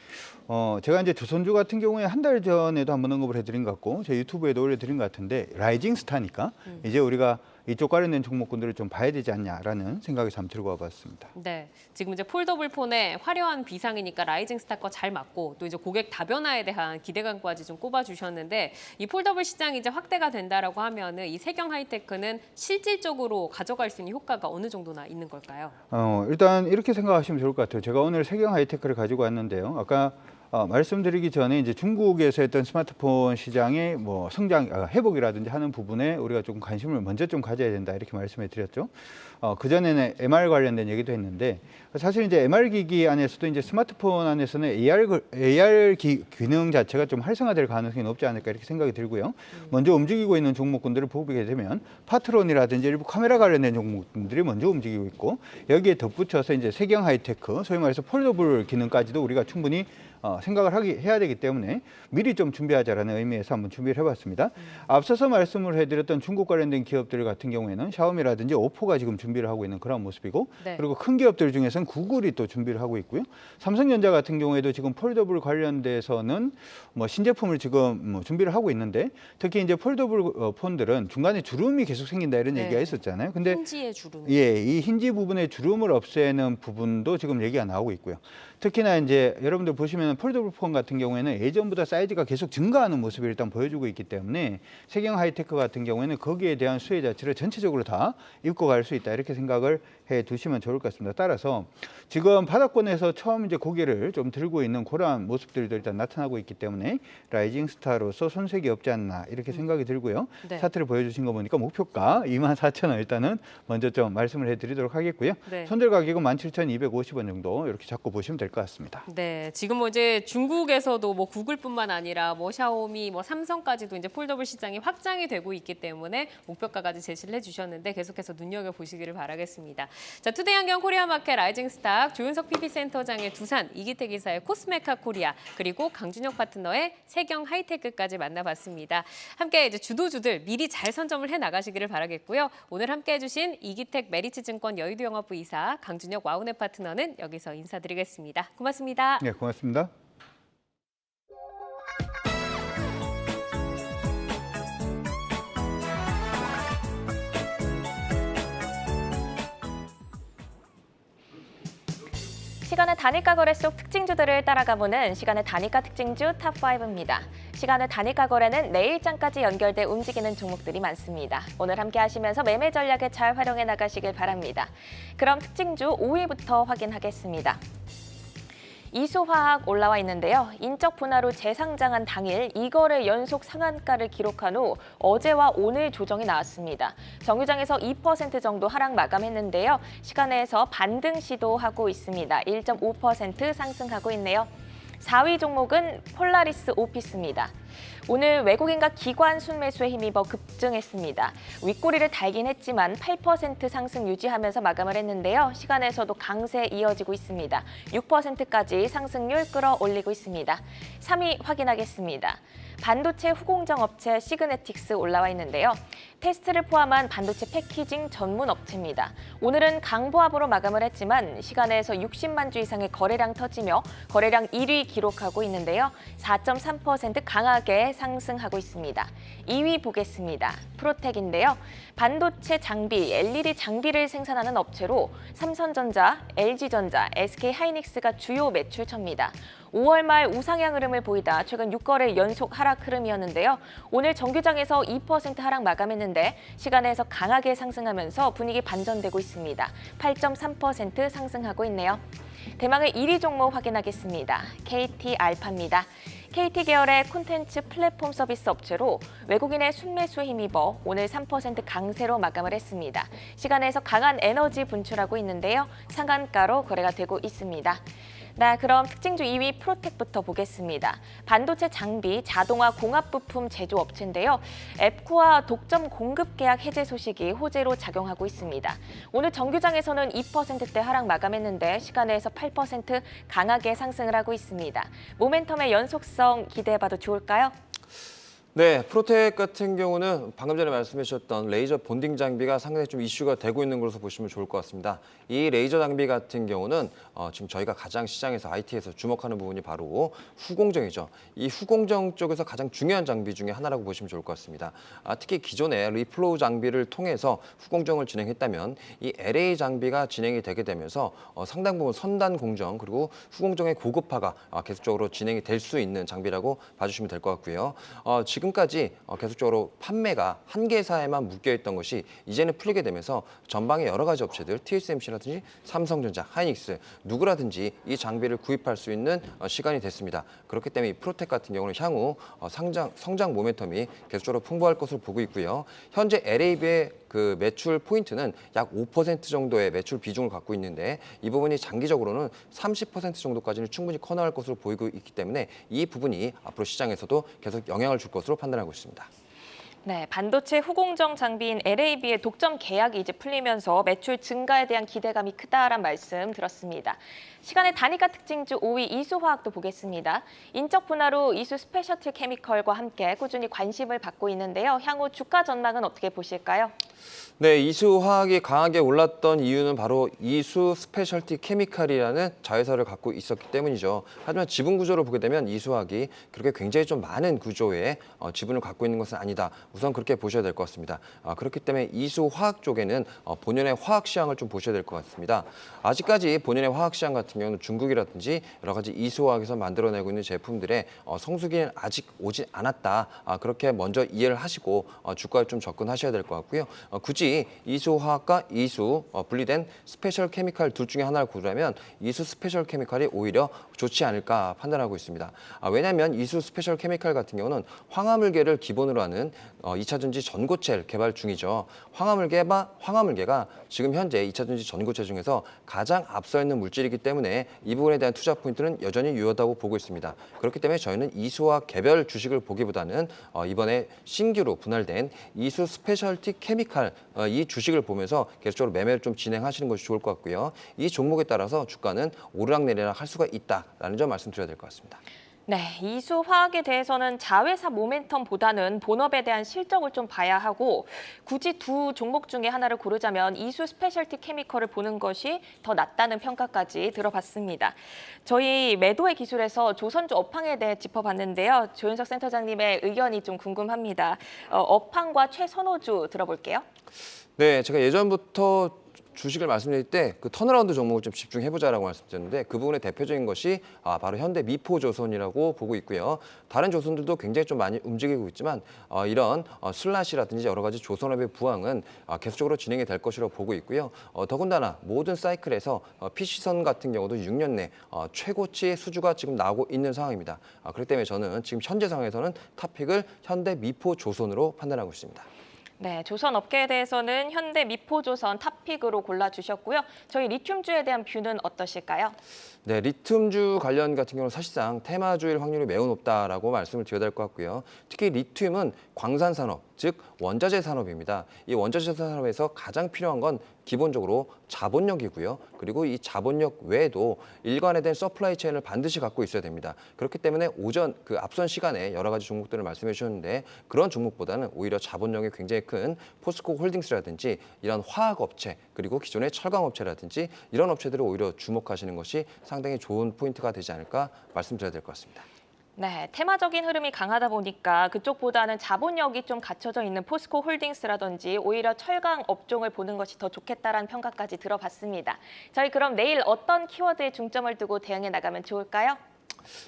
제가 이제 조선주 같은 경우에 한 달 전에도 한번 언급을 해드린 것 같고 제 유튜브에도 올려드린 것 같은데 라이징 스타니까 이제 우리가 이쪽 관련된 종목군들을 좀 봐야 되지 않냐라는 생각이 참 들고 와봤습니다. 네, 지금 이제 폴더블 폰의 화려한 비상이니까 라이징 스타 거 잘 맞고 또 이제 고객 다변화에 대한 기대감까지 좀 꼽아주셨는데 이 폴더블 시장이 이제 확대가 된다라고 하면은 이 세경 하이테크는 실질적으로 가져갈 수 있는 효과가 어느 정도나 있는 걸까요? 일단 이렇게 생각하시면 좋을 것 같아요. 제가 오늘 세경 하이테크를 가지고 왔는데요. 아까 말씀드리기 전에 이제 중국에서 했던 스마트폰 시장의 뭐 성장, 회복이라든지 하는 부분에 우리가 조금 관심을 먼저 좀 가져야 된다 이렇게 말씀해 드렸죠. 그 전에는 MR 관련된 얘기도 했는데 사실 이제 MR 기기 안에서도 이제 스마트폰 안에서는 AR 기능 자체가 좀 활성화될 가능성이 높지 않을까 이렇게 생각이 들고요. 먼저 움직이고 있는 종목군들을 보게 되면 파트론이라든지 일부 카메라 관련된 종목들이 먼저 움직이고 있고 여기에 덧붙여서 이제 세경 하이테크, 소위 말해서 폴더블 기능까지도 우리가 충분히 생각을 해야 되기 때문에 미리 좀 준비하자라는 의미에서 한번 준비를 해봤습니다. 앞서서 말씀을 해드렸던 중국 관련된 기업들 같은 경우에는 샤오미라든지 오포가 지금 준비를 하고 있는 그런 모습이고 네. 그리고 큰 기업들 중에서는 구글이 또 준비를 하고 있고요. 삼성전자 같은 경우에도 지금 폴더블 관련돼서는 뭐 신제품을 지금 뭐 준비를 하고 있는데 특히 이제 폴더블 폰들은 중간에 주름이 계속 생긴다 이런 네. 얘기가 있었잖아요. 근데 힌지의 주름. 예, 이 힌지 부분의 주름을 없애는 부분도 지금 얘기가 나오고 있고요. 특히나 이제 여러분들 보시면 폴더블 폰 같은 경우에는 예전보다 사이즈가 계속 증가하는 모습을 일단 보여주고 있기 때문에 세경 하이테크 같은 경우에는 거기에 대한 수혜 자체를 전체적으로 다 입고 갈 수 있다 이렇게 생각을 해 두시면 좋을 것 같습니다. 따라서 지금 바닥권에서 처음 이제 고개를 좀 들고 있는 그러한 모습들도 일단 나타나고 있기 때문에 라이징 스타로서 손색이 없지 않나 이렇게 생각이 들고요. 네. 차트를 보여주신 거 보니까 목표가 24,000원 일단은 먼저 좀 말씀을 해드리도록 하겠고요. 네. 손절 가격은 17,250원 정도 이렇게 잡고 보시면 될 것 같습니다. 네, 지금 뭐 이제 중국에서도 뭐 구글뿐만 아니라 뭐 샤오미, 뭐 삼성까지도 이제 폴더블 시장이 확장이 되고 있기 때문에 목표가까지 제시를 해주셨는데 계속해서 눈여겨 보시기를 바라겠습니다. 자, 투데이 안경 코리아마켓 라이징 스탁 조윤석 PB센터장의 두산, 이기택 이사의 코스메카 코리아 그리고 강준혁 파트너의 세경 하이테크까지 만나봤습니다. 함께 이제 주도주들 미리 잘 선점을 해 나가시기를 바라겠고요. 오늘 함께 해주신 이기택 메리츠증권 여의도 영업부 이사 강준혁 와우넷 파트너는 여기서 인사드리겠습니다. 고맙습니다. 네, 고맙습니다. 시간의 단일가 거래 속 특징주들을 따라가보는 시간의 단일가 특징주 탑5입니다. 시간의 단일가 거래는 내일장까지 연결돼 움직이는 종목들이 많습니다. 오늘 함께 하시면서 매매 전략에 잘 활용해 나가시길 바랍니다. 그럼 특징주 5위부터 확인하겠습니다. 이수화학 올라와 있는데요. 인적 분할후 재상장한 당일 2거래 연속 상한가를 기록한 후 어제와 오늘 조정이 나왔습니다. 정유장에서 2% 정도 하락 마감했는데요. 시간에서 반등 시도하고 있습니다. 1.5% 상승하고 있네요. 4위 종목은 폴라리스 오피스입니다. 오늘 외국인과 기관 순매수에 힘입어 급증했습니다. 윗꼬리를 달긴 했지만 8% 상승 유지하면서 마감을 했는데요. 시간에서도 강세 이어지고 있습니다. 6%까지 상승률 끌어올리고 있습니다. 3위 확인하겠습니다. 반도체 후공정 업체 시그네틱스 올라와 있는데요. 테스트를 포함한 반도체 패키징 전문 업체입니다. 오늘은 강보합으로 마감을 했지만 시간에서 60만 주 이상의 거래량 터지며 거래량 1위 기록하고 있는데요. 4.3% 강하게 상승하고 있습니다. 2위 보겠습니다. 프로텍인데요. 반도체 장비, LED 장비를 생산하는 업체로 삼성전자, LG전자, SK하이닉스가 주요 매출처입니다. 5월 말 우상향 흐름을 보이다 최근 6거래 연속 하락 흐름이었는데요. 오늘 정규장에서 2% 하락 마감했는데 시간에서 강하게 상승하면서 분위기 반전되고 있습니다. 8.3% 상승하고 있네요. 대망의 1위 종목 확인하겠습니다. KT 알파입니다. KT 계열의 콘텐츠 플랫폼 서비스 업체로 외국인의 순매수에 힘입어 오늘 3% 강세로 마감을 했습니다. 시간에서 강한 에너지 분출하고 있는데요. 상한가로 거래가 되고 있습니다. 네, 그럼 특징주 2위 프로텍부터 보겠습니다. 반도체 장비, 자동화 공합 부품 제조 업체인데요. 앱쿠아 독점 공급 계약 해제 소식이 호재로 작용하고 있습니다. 오늘 정규장에서는 2%대 하락 마감했는데 시간에서 8% 강하게 상승을 하고 있습니다. 모멘텀의 연속성 기대해봐도 좋을까요? 네, 프로텍 같은 경우는 방금 전에 말씀해 주셨던 레이저 본딩 장비가 상당히 좀 이슈가 되고 있는 것으로 보시면 좋을 것 같습니다. 이 레이저 장비 같은 경우는 지금 저희가 가장 시장에서 IT에서 주목하는 부분이 바로 후공정이죠. 이 후공정 쪽에서 가장 중요한 장비 중에 하나라고 보시면 좋을 것 같습니다. 특히 기존의 리플로우 장비를 통해서 후공정을 진행했다면 이 LA 장비가 진행이 되게 되면서 상당 부분 선단 공정 그리고 후공정의 고급화가 계속적으로 진행이 될 수 있는 장비라고 봐주시면 될 것 같고요. 지금까지 계속적으로 판매가 한 개사에만 묶여있던 것이 이제는 풀리게 되면서 전방의 여러 가지 업체들, TSMC라든지 삼성전자, 하이닉스 누구라든지 이 장비를 구입할 수 있는 시간이 됐습니다. 그렇기 때문에 이 프로텍 같은 경우는 향후 성장 모멘텀이 계속적으로 풍부할 것으로 보고 있고요. 현재 LAB의 그 매출 포인트는 약 5% 정도의 매출 비중을 갖고 있는데 이 부분이 장기적으로는 30% 정도까지는 충분히 커나갈 것으로 보이고 있기 때문에 이 부분이 앞으로 시장에서도 계속 영향을 줄 것으로 판단하고 있습니다. 네, 반도체 후공정 장비인 LAB의 독점 계약이 이제 풀리면서 매출 증가에 대한 기대감이 크다란 말씀 들었습니다. 시간의 단위가 특징주 5위 이수화학도 보겠습니다. 인적 분화로 이수 스페셜티 케미컬과 함께 꾸준히 관심을 받고 있는데요. 향후 주가 전망은 어떻게 보실까요? 네, 이수화학이 강하게 올랐던 이유는 바로 이수 스페셜티 케미칼이라는 자회사를 갖고 있었기 때문이죠. 하지만 지분 구조를 보게 되면 이수화학이 그렇게 굉장히 좀 많은 구조의 지분을 갖고 있는 것은 아니다. 우선 그렇게 보셔야 될 것 같습니다. 그렇기 때문에 이수화학 쪽에는 본연의 화학 시장을 좀 보셔야 될 것 같습니다. 아직까지 본연의 화학 시장 같은 경우는 중국이라든지 여러 가지 이수화학에서 만들어내고 있는 제품들의 성수기는 아직 오지 않았다. 그렇게 먼저 이해를 하시고 주가에 좀 접근하셔야 될 것 같고요. 굳이 이수화학과 이수 분리된 스페셜 케미칼 둘 중에 하나를 고르라면 이수 스페셜 케미칼이 오히려 좋지 않을까 판단하고 있습니다. 왜냐하면 이수 스페셜 케미칼 같은 경우는 황화물계를 기본으로 하는 2차 전지 전고체 개발 중이죠. 황화물계가 지금 현재 2차 전지 전고체 중에서 가장 앞서 있는 물질이기 때문에 이 부분에 대한 투자 포인트는 여전히 유효하다고 보고 있습니다. 그렇기 때문에 저희는 이수화학 개별 주식을 보기보다는 이번에 신규로 분할된 이수 스페셜티 케미칼 이 주식을 보면서 계속적으로 매매를 좀 진행하시는 것이 좋을 것 같고요. 이 종목에 따라서 주가는 오르락내리락 할 수가 있다라는 점 말씀드려야 될 것 같습니다. 네, 이수화학에 대해서는 자회사 모멘텀보다는 본업에 대한 실적을 좀 봐야 하고 굳이 두 종목 중에 하나를 고르자면 이수 스페셜티 케미컬을 보는 것이 더 낫다는 평가까지 들어봤습니다. 저희 매도의 기술에서 조선주 업황에 대해 짚어봤는데요. 조윤석 센터장님의 의견이 좀 궁금합니다. 업황과 최선호주 들어볼게요. 네, 제가 예전부터 주식을 말씀드릴 때 그 턴어라운드 종목을 좀 집중해보자라고 말씀드렸는데 그 부분의 대표적인 것이 바로 현대 미포조선이라고 보고 있고요. 다른 조선들도 굉장히 좀 많이 움직이고 있지만 이런 슬라시라든지 여러 가지 조선업의 부황은 계속적으로 진행이 될 것이라고 보고 있고요. 더군다나 모든 사이클에서 PC선 같은 경우도 6년 내 최고치의 수주가 지금 나오고 있는 상황입니다. 그렇기 때문에 저는 지금 현재 상황에서는 탑픽을 현대 미포조선으로 판단하고 있습니다. 네, 조선 업계에 대해서는 현대 미포조선 탑픽으로 골라주셨고요. 저희 리튬주에 대한 뷰는 어떠실까요? 네, 리튬주 관련 같은 경우는 사실상 테마주일 확률이 매우 높다라고 말씀을 드려야 될 것 같고요. 특히 리튬은 광산 산업, 즉 원자재 산업입니다. 이 원자재 산업에서 가장 필요한 건 기본적으로 자본력이고요. 그리고 이 자본력 외에도 일관화된 서플라이 체인을 반드시 갖고 있어야 됩니다. 그렇기 때문에 앞선 시간에 여러 가지 종목들을 말씀해 주셨는데 그런 종목보다는 오히려 자본력이 굉장히 큰 포스코 홀딩스라든지 이런 화학업체 그리고 기존의 철강업체라든지 이런 업체들을 오히려 주목하시는 것이 상당히 좋은 포인트가 되지 않을까 말씀드려야 될 것 같습니다. 네, 테마적인 흐름이 강하다 보니까 그쪽보다는 자본력이 좀 갖춰져 있는 포스코 홀딩스라든지 오히려 철강 업종을 보는 것이 더 좋겠다라는 평가까지 들어봤습니다. 저희 그럼 내일 어떤 키워드에 중점을 두고 대응해 나가면 좋을까요?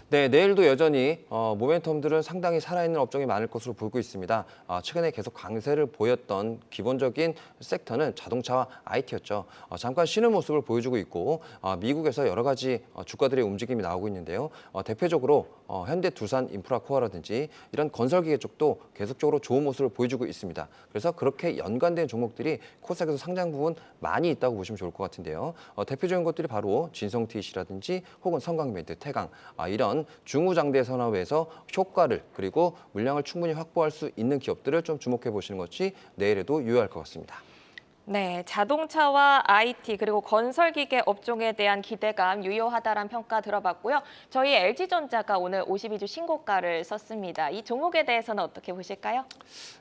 네, 내일도 여전히 모멘텀들은 상당히 살아있는 업종이 많을 것으로 보고 있습니다. 최근에 계속 강세를 보였던 기본적인 섹터는 자동차와 IT였죠. 잠깐 쉬는 모습을 보여주고 있고 미국에서 여러 가지 주가들의 움직임이 나오고 있는데요. 대표적으로 현대 두산 인프라코어라든지 이런 건설기계 쪽도 계속적으로 좋은 모습을 보여주고 있습니다. 그래서 그렇게 연관된 종목들이 코스닥에서 상당 부분 많이 있다고 보시면 좋을 것 같은데요. 대표적인 것들이 바로 진성TC라든지 혹은 성강밴드, 태강 이런 중후장대 산업에서 효과를 그리고 물량을 충분히 확보할 수 있는 기업들을 좀 주목해 보시는 것이 내일에도 유효할 것 같습니다. 네, 자동차와 IT 그리고 건설기계 업종에 대한 기대감 유효하다란 평가 들어봤고요. 저희 LG전자가 오늘 52주 신고가를 썼습니다. 이 종목에 대해서는 어떻게 보실까요?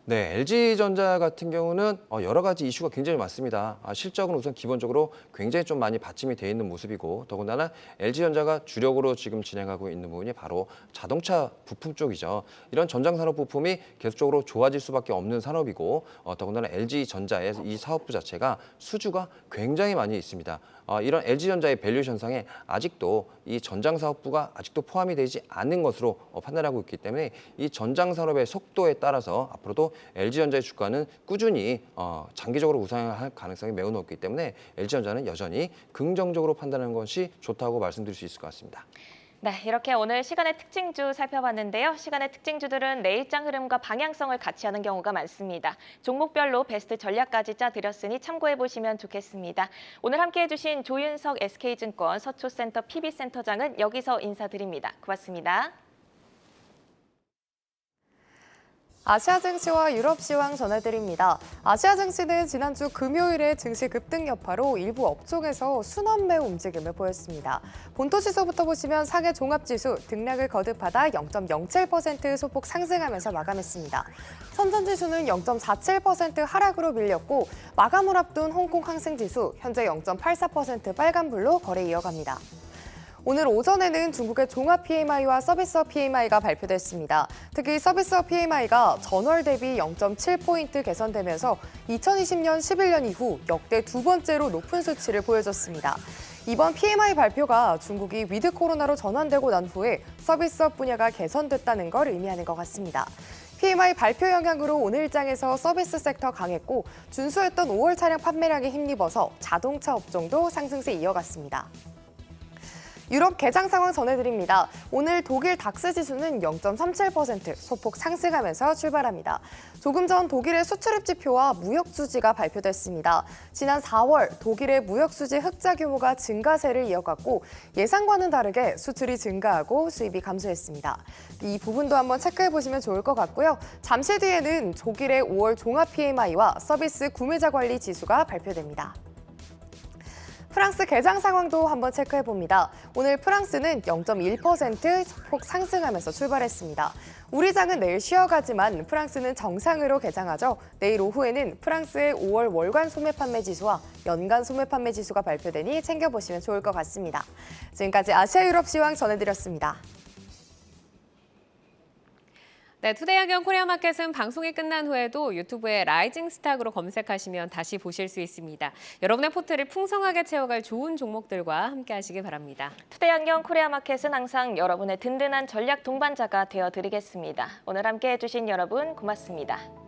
네, LG전자 같은 경우는 여러 가지 이슈가 굉장히 많습니다. 실적은 우선 기본적으로 굉장히 좀 많이 받침이 돼 있는 모습이고 더군다나 LG전자가 주력으로 지금 진행하고 있는 부분이 바로 자동차 부품 쪽이죠. 이런 전장산업 부품이 계속적으로 좋아질 수밖에 없는 산업이고 더군다나 LG전자의 이 사업부 자체가 수주가 굉장히 많이 있습니다. 이런 LG전자의 밸류션상에 아직도 이 전장사업부가 아직도 포함이 되지 않은 것으로 판단하고 있기 때문에 이 전장산업의 속도에 따라서 앞으로도 LG전자의 주가는 꾸준히 장기적으로 우상향할 가능성이 매우 높기 때문에 LG전자는 여전히 긍정적으로 판단하는 것이 좋다고 말씀드릴 수 있을 것 같습니다. 네, 이렇게 오늘 시간의 특징주 살펴봤는데요. 시간의 특징주들은 내일장 흐름과 방향성을 같이 하는 경우가 많습니다. 종목별로 베스트 전략까지 짜드렸으니 참고해보시면 좋겠습니다. 오늘 함께해 주신 조윤석 SK증권 서초센터 PB센터장은 여기서 인사드립니다. 고맙습니다. 아시아 증시와 유럽 시황 전해드립니다. 아시아 증시는 지난주 금요일에 증시 급등 여파로 일부 업종에서 순환 매우 움직임을 보였습니다. 본토 지수부터 보시면 상해 종합지수 등락을 거듭하다 0.07% 소폭 상승하면서 마감했습니다. 선전 지수는 0.47% 하락으로 밀렸고 마감을 앞둔 홍콩 항생지수 현재 0.84% 빨간불로 거래 이어갑니다. 오늘 오전에는 중국의 종합 PMI와 서비스업 PMI가 발표됐습니다. 특히 서비스업 PMI가 전월 대비 0.7포인트 개선되면서 2020년 11년 이후 역대 두 번째로 높은 수치를 보여줬습니다. 이번 PMI 발표가 중국이 위드 코로나로 전환되고 난 후에 서비스업 분야가 개선됐다는 걸 의미하는 것 같습니다. PMI 발표 영향으로 오늘 장에서 서비스 섹터 강했고 준수했던 5월 차량 판매량에 힘입어서 자동차 업종도 상승세 이어갔습니다. 유럽 개장 상황 전해드립니다. 오늘 독일 닥스 지수는 0.37% 소폭 상승하면서 출발합니다. 조금 전 독일의 수출입 지표와 무역 수지가 발표됐습니다. 지난 4월 독일의 무역 수지 흑자 규모가 증가세를 이어갔고 예상과는 다르게 수출이 증가하고 수입이 감소했습니다. 이 부분도 한번 체크해 보시면 좋을 것 같고요. 잠시 뒤에는 독일의 5월 종합 PMI와 서비스 구매자 관리 지수가 발표됩니다. 프랑스 개장 상황도 한번 체크해봅니다. 오늘 프랑스는 0.1% 소폭 상승하면서 출발했습니다. 우리 장은 내일 쉬어가지만 프랑스는 정상으로 개장하죠. 내일 오후에는 프랑스의 5월 월간 소매 판매 지수와 연간 소매 판매 지수가 발표되니 챙겨보시면 좋을 것 같습니다. 지금까지 아시아 유럽 시황 전해드렸습니다. 네, 투데이 안경 코리아 마켓은 방송이 끝난 후에도 유튜브에 라이징 스탁으로 검색하시면 다시 보실 수 있습니다. 여러분의 포트를 풍성하게 채워갈 좋은 종목들과 함께 하시기 바랍니다. 투데이 안경 코리아 마켓은 항상 여러분의 든든한 전략 동반자가 되어드리겠습니다. 오늘 함께해 주신 여러분 고맙습니다.